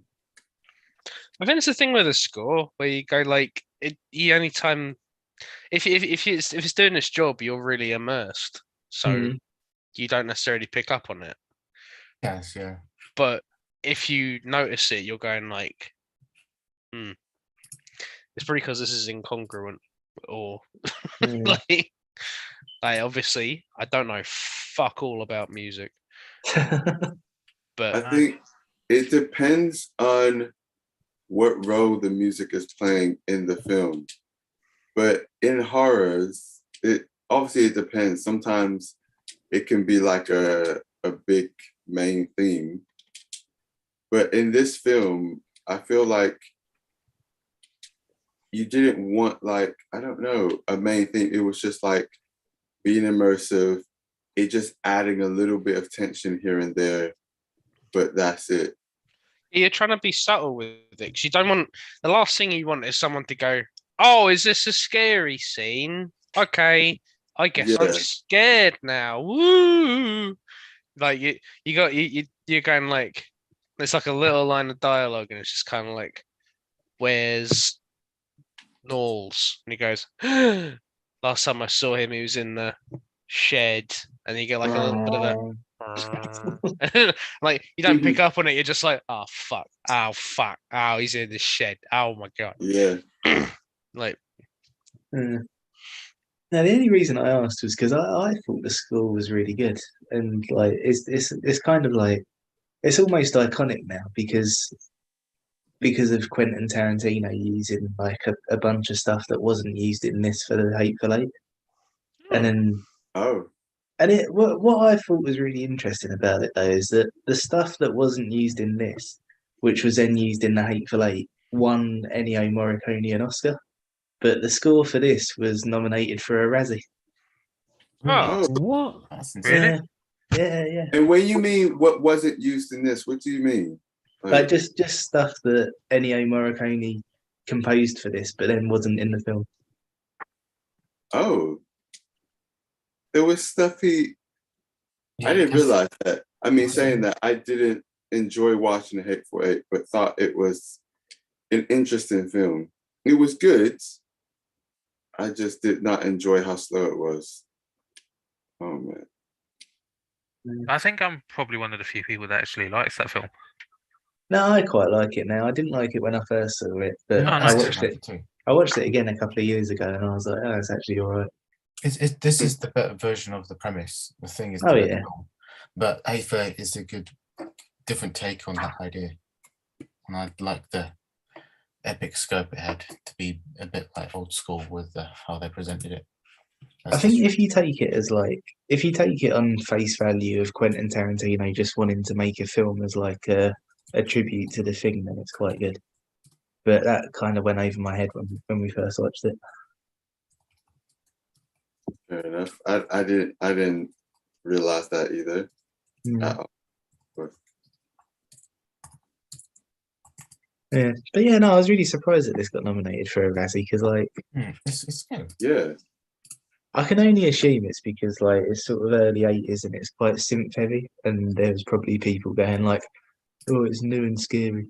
I think it's the thing with a score where you go like it. You only time if it's doing its job, you're really immersed, so you don't necessarily pick up on it. Yes, yeah. But if you notice it, you're going like, it's probably because this is incongruent, or like obviously I don't know fuck all about music, but I think it depends on what role the music is playing in the film. But in horrors, it depends. Sometimes it can be like a big main theme. But in this film, I feel like you didn't want like, I don't know, a main theme. It was just like being immersive, it just adding a little bit of tension here and there, but that's it. you're trying to be subtle with it because you don't want the last thing you want is someone to go, "Oh, is this a scary scene? Okay, I guess I'm scared now." Woo! Like you're going like, it's like a little line of dialogue, and it's just kind of like, where's Knowles, and he goes, last time I saw him, he was in the shed, and you get like a little bit of a like you don't pick up on it. You're just like, oh fuck, oh he's in the shed. Oh my god, Yeah. like Now, the only reason I asked was because I thought the score was really good, and like it's kind of like it's almost iconic now because of Quentin Tarantino using like a bunch of stuff that wasn't used in this for the Hateful Eight, and then Oh. and it what I thought was really interesting about it though is that the stuff that wasn't used in this, which was then used in the Hateful Eight, won Ennio Morricone an Oscar, but the score for this was nominated for a Razzie. oh, What? That's insane. Really? Yeah. And when you mean what wasn't used in this, what do you mean? Like just stuff that Ennio Morricone composed for this, but then wasn't in the film. Oh, there was stuff I Yeah, didn't 'cause- realize that. I mean, saying that I didn't enjoy watching The Hateful Eight, but thought it was an interesting film. It was good. I just did not enjoy how slow it was. Oh man. I think I'm probably one of the few people that actually likes that film. No, I quite like it now. I didn't like it when I first saw it, but Yeah, Oh, I nice. watched it. too. I watched it again a couple of years ago, and I was like, "Oh, it's actually all right." This is the better version of the premise. The thing is, Oh, the yeah. film. But Hateful Eight is a good, different take on that idea, and I like the epic scope it had to be a bit like old school with how they presented it. I think if you take it on face value of Quentin Tarantino just wanting to make a film as like a tribute to the thing, then it's quite good. But that kind of went over my head when we first watched it. Fair enough. I didn't realize that either. Mm. At all. Yeah, but yeah, no, I was really surprised that this got nominated for a Razzie because, like, it's good. Yeah. I can only assume it's because like it's sort of early 80s and it's quite synth heavy, and there was probably people going like, "Oh, it's new and scary."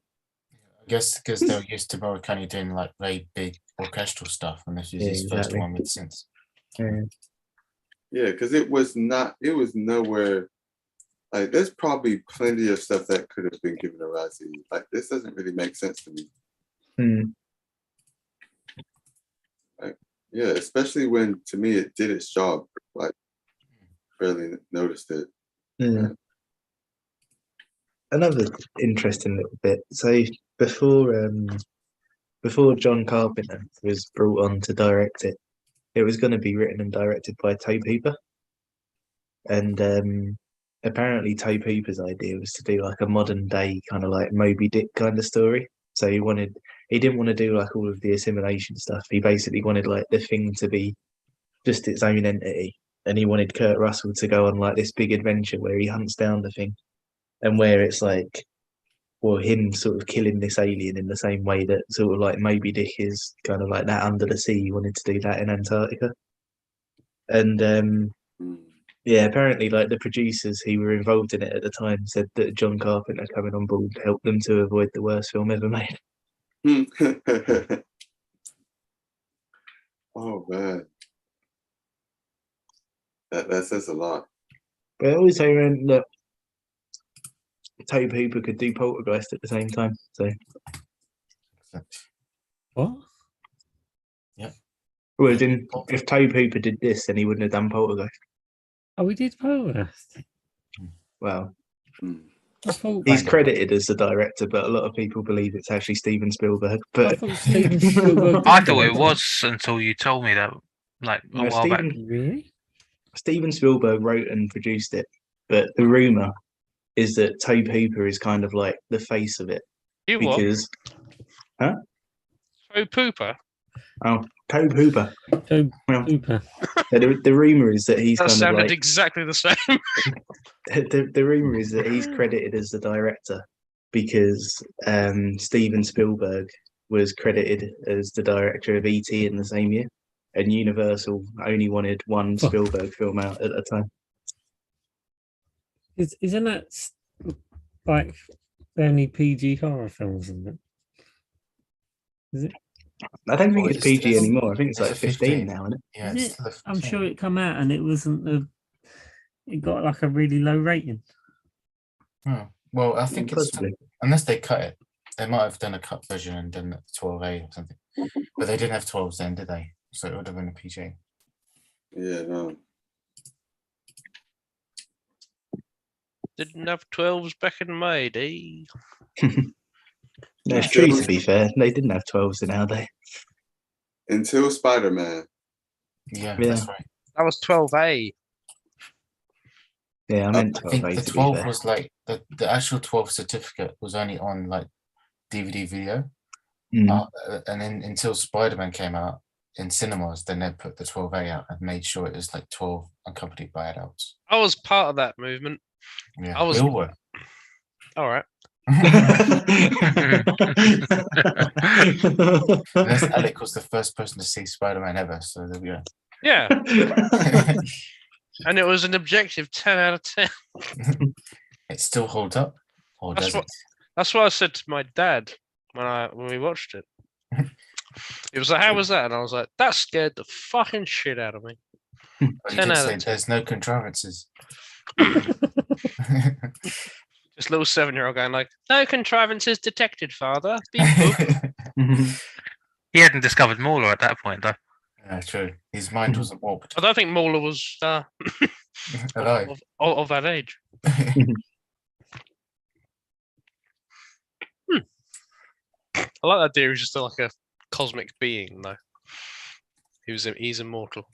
I guess because they're used to Morricone doing like very big orchestral stuff, and this is Yeah, his first exactly. one with synths. Yeah. Yeah, because it was nowhere. Like, there's probably plenty of stuff that could have been given a Razzie. Like, this doesn't really make sense to me. Hmm. Yeah, especially when, to me, it did its job. Like, barely noticed it. Yeah. Another interesting little bit. So before John Carpenter was brought on to direct it, it was going to be written and directed by Tobe Hooper, and apparently Tobe Hooper's idea was to do like a modern day kind of like Moby Dick kind of story. So he didn't want to do like all of the assimilation stuff. He basically wanted like the thing to be just its own entity, and he wanted Kurt Russell to go on like this big adventure where he hunts down the thing, and where it's like, well, him sort of killing this alien in the same way that sort of like Moby Dick is kind of like that under the sea. He wanted to do that in Antarctica, and Mm. yeah, apparently like the producers who were involved in it at the time said that John Carpenter coming on board helped them to avoid the worst film ever made. Oh man, that says a lot. But I always say around that Tobe Hooper could do Poltergeist at the same time. So, What? well, as in, if Tobe Hooper did this, then he wouldn't have done Poltergeist. Oh, we did Poltergeist. Well, Mm. I thought, he's credited as the director, but a lot of people believe it's actually Steven Spielberg. I But thought Steven Spielberg I did thought it direct was until you told me that, like a No, while back. Really? Steven Spielberg wrote and produced it, but the rumor is that Tobe Hooper is kind of like the face of it you what? because Oh, pooper. Tobe Hooper. Tobe Well, Hooper. the rumor is that he's That kind of sounded like exactly the same. the rumor is that he's credited as the director because Steven Spielberg was credited as the director of E.T. in the same year, and Universal only wanted one Spielberg film out at a time. Isn't that like the only PG horror films, isn't it? Is it? I don't think Well, it's PG it's- anymore. I think it's it's like a 15 15. now, isn't it? Yeah, Is it's it? still a I'm 15. sure it come out and it wasn't a. It got like a really low rating. Oh, well, I think it's Possibly. unless they cut it, they might have done a cut version and done 12A or something. But they didn't have 12s then, did they? So it would have been a PG. Yeah, no. Didn't have 12s back in May, eh? No, it's Yeah. true, to be fair. They didn't have 12s in our day. Until Spider-Man. Yeah, Yeah. that's right. That was 12A. Yeah, I meant I think 12A the to be 12 fair. was like the actual 12 certificate was only on like DVD video. Mm. And then until Spider-Man came out in cinemas, then they put the 12A out and made sure it was like 12 accompanied by adults. I was part of that movement. Yeah, I was- we all were. All right. Unless Alec was the first person to see Spider-Man ever, so there we go. Yeah. And it was an objective 10 out of 10. It still holds up, or That's does what- it? That's what I said to my dad when we watched it. He was like, "How was that?" And I was like, "That scared the fucking shit out of me." But you 10 did out say of 10. there's no contrivances. This little 7-year-old going like, "No contrivances detected, father." Beep, boop. He hadn't discovered Mauler at that point, though. Yeah, true. His mind wasn't warped. I don't think Mauler was Alive. of that age. I like that idea. He's just like a cosmic being, though. He's immortal.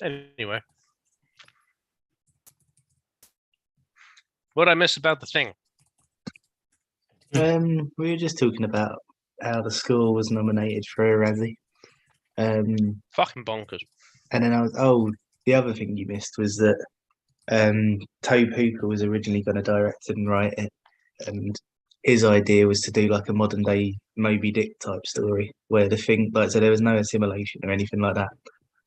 Anyway, what I miss about the thing? We were just talking about how the score was nominated for a Razzie. Fucking bonkers. And then the other thing you missed was that Tobe Hooper was originally going to direct and write it, and his idea was to do like a modern day Moby Dick type story where the thing, like, so there was no assimilation or anything like that.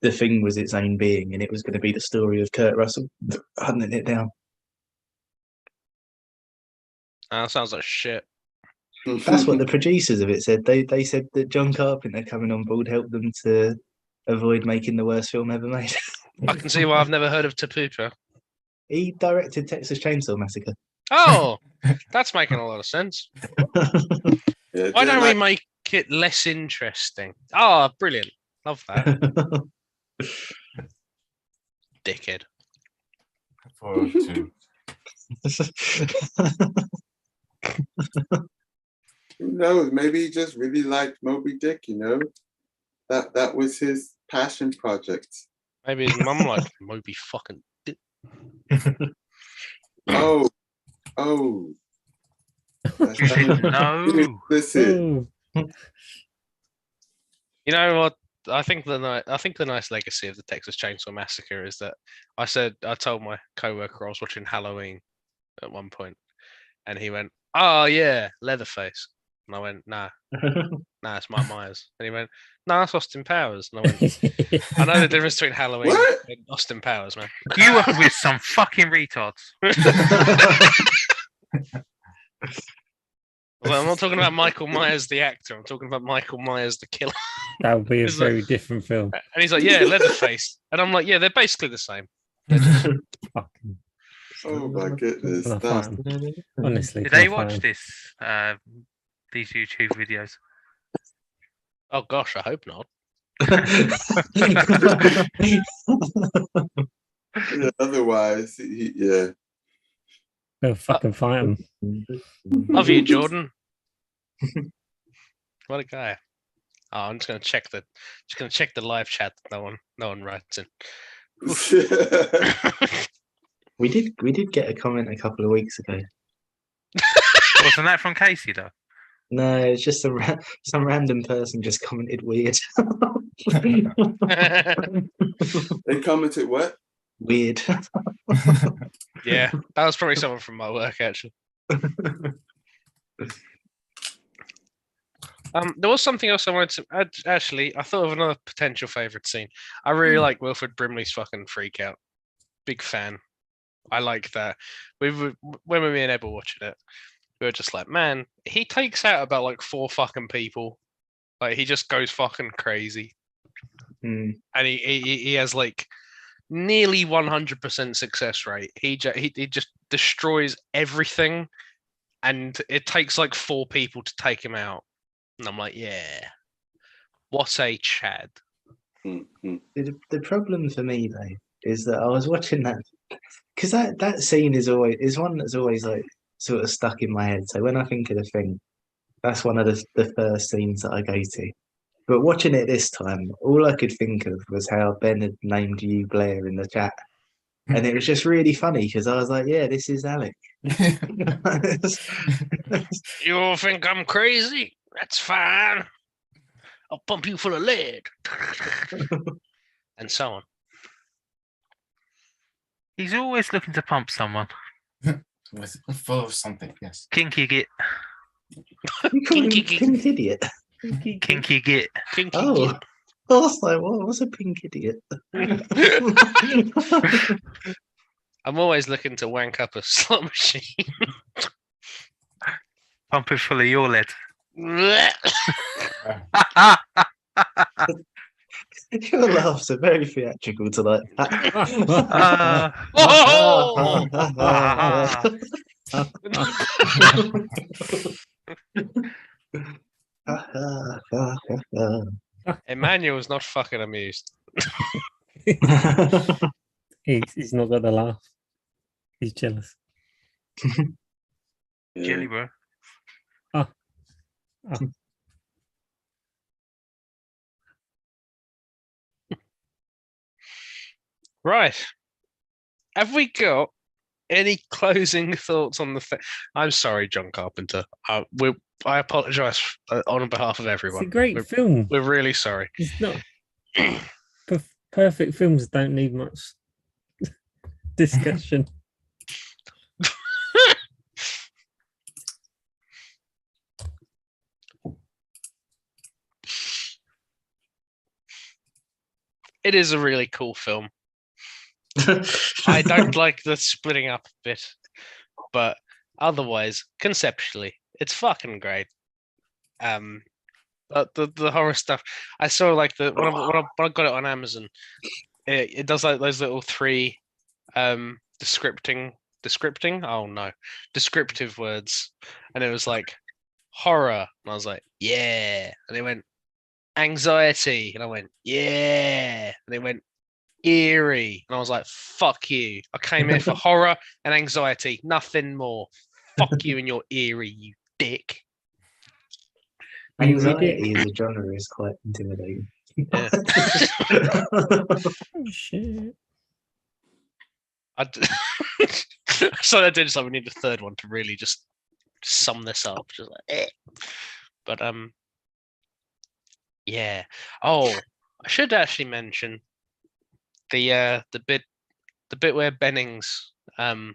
The thing was its own being, and it was going to be the story of Kurt Russell hunting it down. That sounds like shit. That's what the producers of it said. They said that John Carpenter coming on board helped them to avoid making the worst film ever made. I can see why I've never heard of Tapupa. He directed Texas Chainsaw Massacre. Oh, that's making a lot of sense. Yeah, Why don't we like, make it less interesting? Oh, brilliant. Love that. Dickhead. For two. who knows? Maybe he just really liked Moby Dick, you know? That was his passion project. Maybe his mum like Moby fucking Dick. Oh. No. Listen. Oh, You know what? I think the nice legacy of the Texas Chainsaw Massacre is that I told my coworker I was watching Halloween at one point, and he went, "Oh yeah, Leatherface," and I went, "Nah, it's Mike Myers," and he went, "No, that's Austin Powers," and I went, "I know the difference between Halloween What? and Austin Powers, man." You were with some fucking retards. Well, I'm not talking about Michael Myers the actor. I'm talking about Michael Myers the killer. that would be a It's like- very different film. And he's like, "Yeah, Leatherface," and I'm like, "Yeah, they're basically the same." Fucking, Oh my goodness. Can't That's, fight 'em. Honestly, Did they can't fight watch 'em. this? These YouTube videos? Oh gosh, I hope not. yeah, otherwise, yeah. They'll fucking fight him. Love you, Jordan. What a guy. Oh, I'm just gonna check the live chat that no one writes in. We did get a comment a couple of weeks ago. Wasn't that from Casey though? No, it's just some random person just commented weird. They commented what? Weird. Yeah, that was probably someone from my work actually. There was something else I wanted to add. Actually, I thought of another potential favorite scene. I really like Wilfred Brimley's fucking freak out. Big fan. I like that. When me and Ed were watching it, we were just like, man, he takes out about like 4 fucking people. Like he just goes fucking crazy, Mm. and he has like nearly 100% success rate. He just destroys everything, and it takes like 4 people to take him out. And I'm like, yeah, what a Chad. The problem for me though is that I was watching that because that scene is one that's always like sort of stuck in my head. So when I think of the thing, that's one of the first scenes that I go to. But watching it this time, all I could think of was how Ben had named you Blair in the chat. And it was just really funny because I was like, yeah, this is Alec. You think I'm crazy? That's fine. I'll pump you full of lead. And so on. He's always looking to pump someone. With full of something, yes. Kinky git. You call him Kinky- pink idiot. Kinky git. Kinky Oh, kid. I was like, what's a pink idiot? I'm always looking to wank up a slot machine. Pump it full of your lead. Your laughs are very theatrical tonight. Emmanuel's not fucking amused. He's not got the laugh. He's jealous. Jelly, bro. Right. Have we got any closing thoughts on the thing? I'm sorry, John Carpenter. I apologize on behalf of It's everyone. a great film. We're really sorry. It's not perfect films don't need much discussion. It is a really cool film. I don't like the splitting up bit, but otherwise, conceptually, it's fucking great. But the horror stuff, I saw like when I got it on Amazon, it does like those little 3 descriptive words, and it was like horror, and I was like, yeah, and it went anxiety, and I went, yeah, and it went eerie, and I was like, fuck you, I came here for horror and anxiety, nothing more. Fuck you and your eerie, you dick. Anxiety as a genre is quite intimidating. Yeah. Oh shit. So I did something. We need a third one to really just sum this up. Just like, eh. But yeah. Oh, I should actually mention the bit where Bennings. I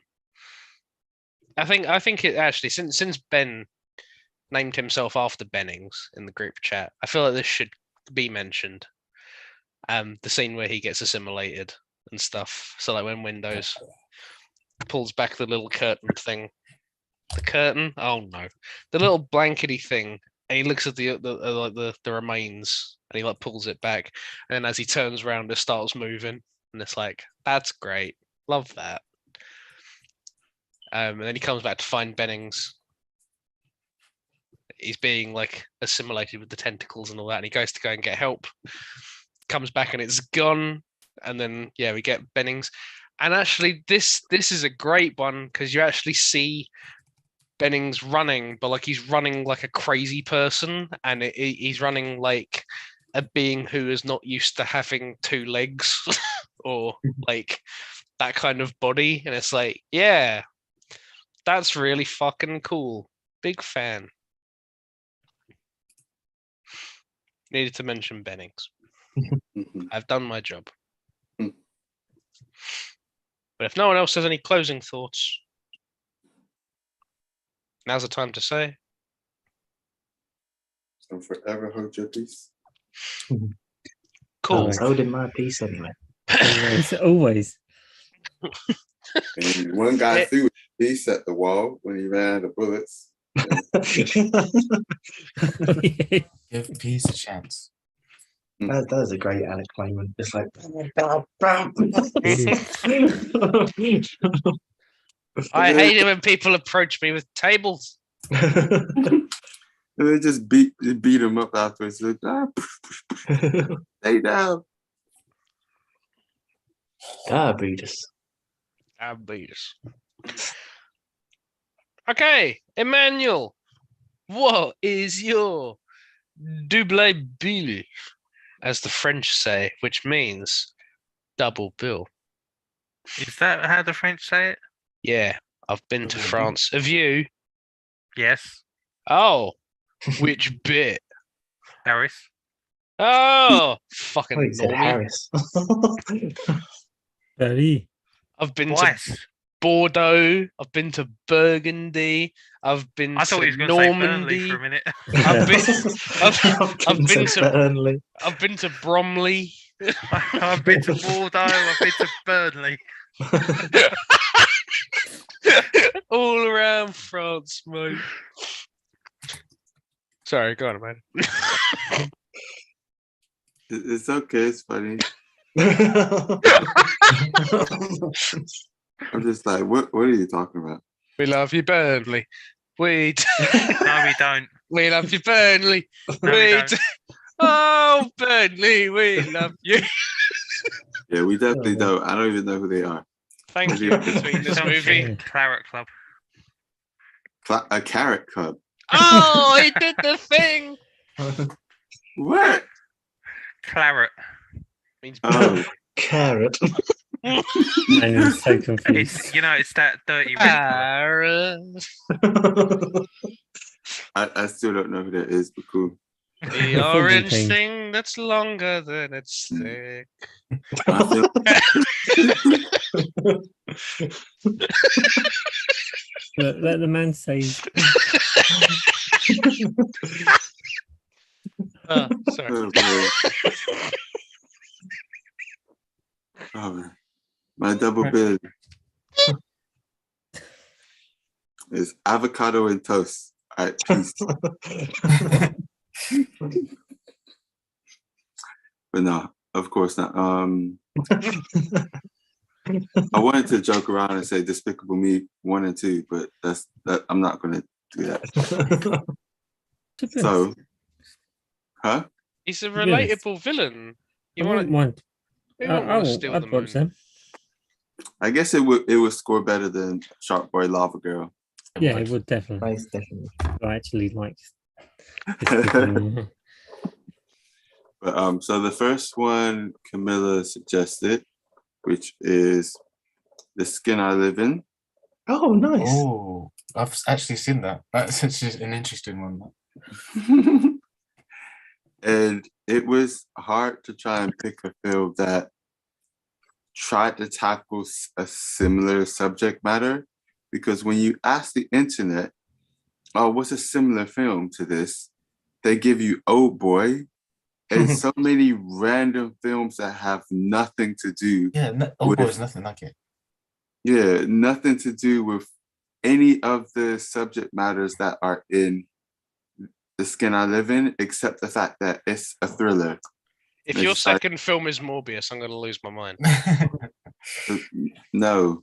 think it actually since Ben named himself after Bennings in the group chat, I feel like this should be mentioned. The scene where he gets assimilated and stuff. So like when Windows pulls back the little curtain thing, the curtain, oh no, the little blankety thing, and he looks at the remains, and he like pulls it back, and then as he turns around, it starts moving, and it's like, that's great, love that. And then he comes back to find Bennings. He's being like assimilated with the tentacles and all that, and he goes to go and get help. Comes back and it's gone, and then yeah, we get Bennings. And actually, this is a great one because you actually see Bennings running, but like he's running like a crazy person, and he's running like a being who is not used to having 2 legs or like that kind of body. And it's like, yeah, that's really fucking cool. Big fan. Needed to mention Bennings. I've done my job. But if no one else has any closing thoughts, now's the time to say. So forever hold your peace. I Cool. was holding my peace anyway. Always. And one guy threw his piece at the wall when he ran out of bullets. Give peace a chance. That was a great Alec moment. It's like, I hate it when people approach me with tables. And they just beat him up afterwards. Like, lay down. Brutus. Abuse. Okay, Emmanuel, what is your double bill, as the French say, which means double bill? Is that how the French say it? Yeah, I've been to France. Have you? Yes. Oh, which bit? Paris. Oh, fucking Oh, he said normie. Harris. Very. I've been to Twice. Bordeaux. I've been to Burgundy. I've been I thought he to was going to say Burnley Normandy. for a minute. I've been, I've been to to Burnley. I've been to Bromley. I've been to Bordeaux. I've been to Burnley. All around France, mate. Sorry, go on, man. It's okay. It's funny. I'm just like, what are you talking about? We love you, Burnley. We No, we don't. we love you, Burnley. No, we don't. Oh, Burnley, we love you. Yeah, we definitely don't. I don't even know who they are. Thank you for between this Some movie. shit Claret Club. A carrot club. Oh, he did the thing. What? Claret. Means Oh, Carrot. Man, I'm so confused. It's it's that dirty red colour. Paris. I still don't know who that is, but cool. The Football orange team. thing that's longer than it's thick. I feel- Let the man say. Oh, sorry. oh, man. Oh, man. My double bill is avocado and toast. All right, peace. But no, of course not. I wanted to joke around and say Despicable Me 1 and 2, but I'm not gonna do that. So, huh? He's a be honest. relatable villain. I You wouldn't want mind. to I'd steal the watch moon? them. I guess it would score better than Shark Boy Lava Girl. Yeah, it would definitely. Most definitely. I actually like. But so the first one Camilla suggested, which is The Skin I Live In. Oh, nice. Oh, I've actually seen that. That's just an interesting one. And it was hard to try and pick a film that tried to tackle a similar subject matter, because when you ask the internet, oh, what's a similar film to this? They give you Old Boy and so many random films that have nothing to do. Yeah, there's nothing like it. Yeah, nothing to do with any of the subject matters that are in The Skin I Live In, except the fact that it's a thriller. If It's your like- second film is Morbius, I'm going to lose my mind. No,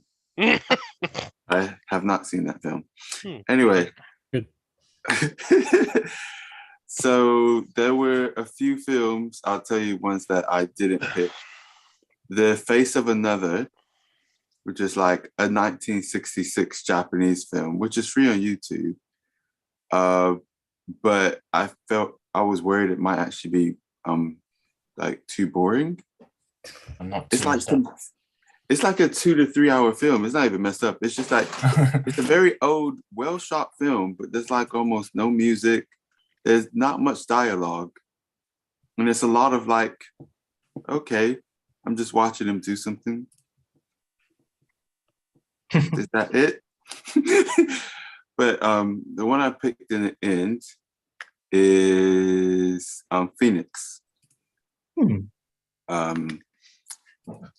I have not seen that film. Hmm. Anyway. Good. So there were a few films, I'll tell you ones that I didn't pick. The Face of Another, which is like a 1966 Japanese film, which is free on YouTube. But I was worried it might actually be like too boring. I'm not. It's like a 2 to 3 hour film. It's not even messed up. It's just like it's a very old, well shot film, but there's like almost no music. There's not much dialogue, and it's a lot of like, okay, I'm just watching him do something. Is that it? But the one I picked in the end is Phoenix.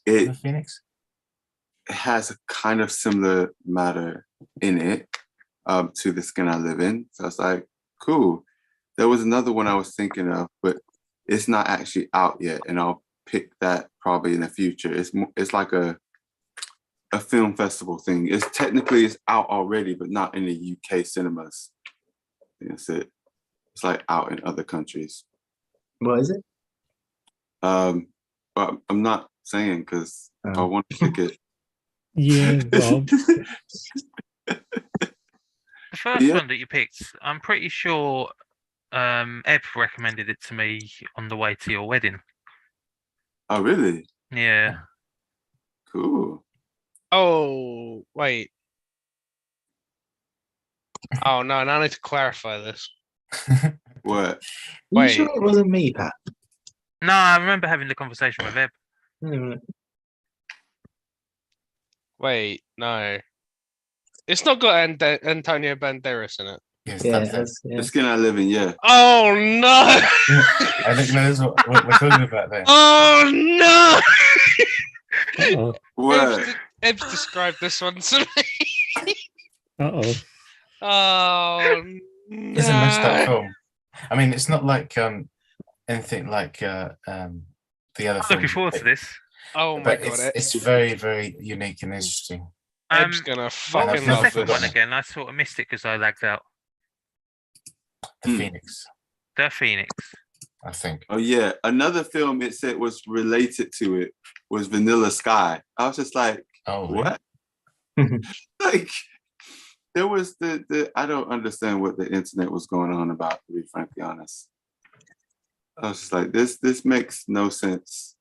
It Phoenix. has a kind of similar matter in it, to The Skin I Live In. So I was like, cool. There was another one I was thinking of, but it's not actually out yet, and I'll pick that probably in the future. It's like a film festival thing. It's technically out already, but not in the UK cinemas. That's it. It's like out in other countries. What is it? But I'm not saying because I want to pick it. Yeah, Rob. The first Yeah. one that you picked, I'm pretty sure Eb recommended it to me on the way to your wedding. Oh, really? Yeah. Cool. Oh, wait. Oh, no, now I need to clarify this. What? Are you Wait. sure it wasn't me, Pat? No, I remember having the conversation with Eb. Hmm. Wait, no. It's not got Antonio Banderas in it. Yes, Yeah, that's it. yeah. The Skin I Live In, yeah. Oh, no. I think that's what we're talking about there. Oh, no. Uh-oh. What? Eb's described this one to me. Uh-oh. Oh, no. It's a messed up film. I mean, it's not like anything like the other I'm looking films, forward to this. Oh, my but God. it's very, very unique and interesting. Eb's going to What was fucking the love second this. one again? I sort of missed it because I lagged out. The Phoenix, The Phoenix. I think. Oh, yeah. Another film it said was related to it was Vanilla Sky. I was just like, Oh, really? what? Like, there was the I don't understand what the internet was going on about, to be frankly honest. I was just like, this makes no sense.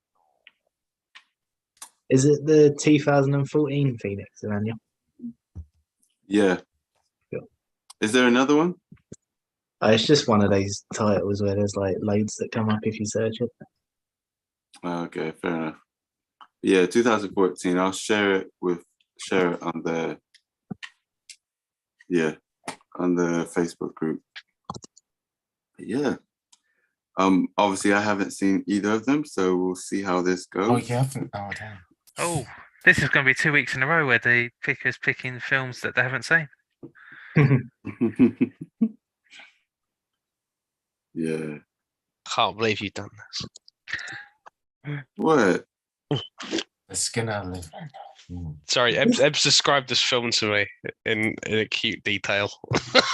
Is it the 2014 Phoenix, Emmanuel? Yeah. Yeah. Is there another one? It's just one of those titles where there's like loads that come up if you search it. Okay, fair enough. Yeah, 2014. I'll share it on the Facebook group. Yeah. Obviously I haven't seen either of them, so we'll see how this goes. Oh, you haven't? Oh, damn. Oh, this is going to be 2 weeks in a row where the pickers picking films that they haven't seen. Yeah. Can't believe you've done this. What? The Skin I Live In. Mm. Sorry, Eb's described this film to me in acute detail.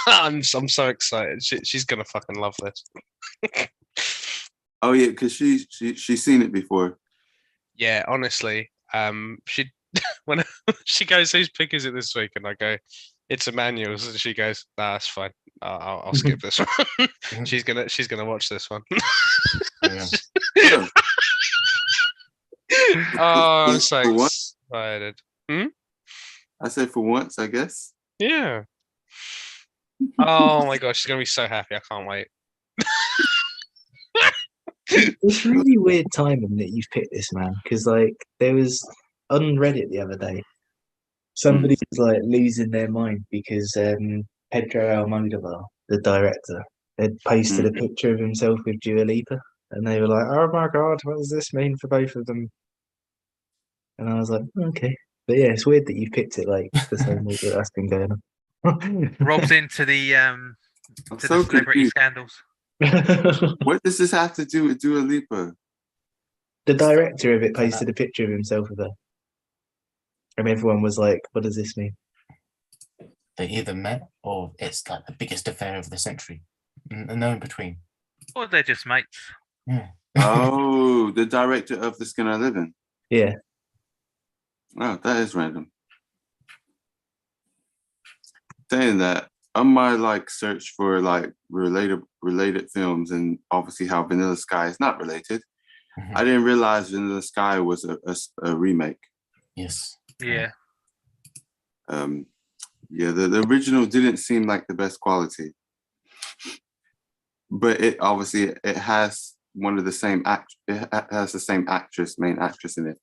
I'm so excited. She's gonna fucking love this. Oh yeah, because she's seen it before. Yeah, honestly, she when she goes, "Whose pick is it this week?" and I go, "It's Emmanuel's," and she goes, "Nah, that's fine. I'll skip this one." she's gonna watch this one. Yeah. Yeah. Oh, I'm so For once? excited. I said for once, I guess. Yeah. Oh my gosh, she's gonna be so happy. I can't wait. It's really weird timing that you've picked this, man, because like there was on Reddit the other day, somebody was like losing their mind because Pedro Almodovar, the director, had posted a picture of himself with Dua Lipa, and they were like, "Oh my god, what does this mean for both of them?" And I was like, "Okay," but yeah, it's weird that you picked it like the same week that that's been going on. Rob's into the I'm to so the celebrity confused. scandals. What does this have to do with Dua Lipa? The director of it posted a picture of himself with her, and everyone was like, "What does this mean?" They either met or it's like the biggest affair of the century. No in between. Or they're just mates. Yeah. Oh, the director of The Skin I Live In. Yeah, Oh, that is random. Saying that, on my like search for like related films, and obviously how Vanilla Sky is not related, Mhm. I didn't realize Vanilla Sky was a remake. Yes. Yeah. Yeah, the original didn't seem like the best quality, but it obviously it has one of the same it has the same main actress in it.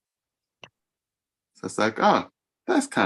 So it's like, oh, that's kind of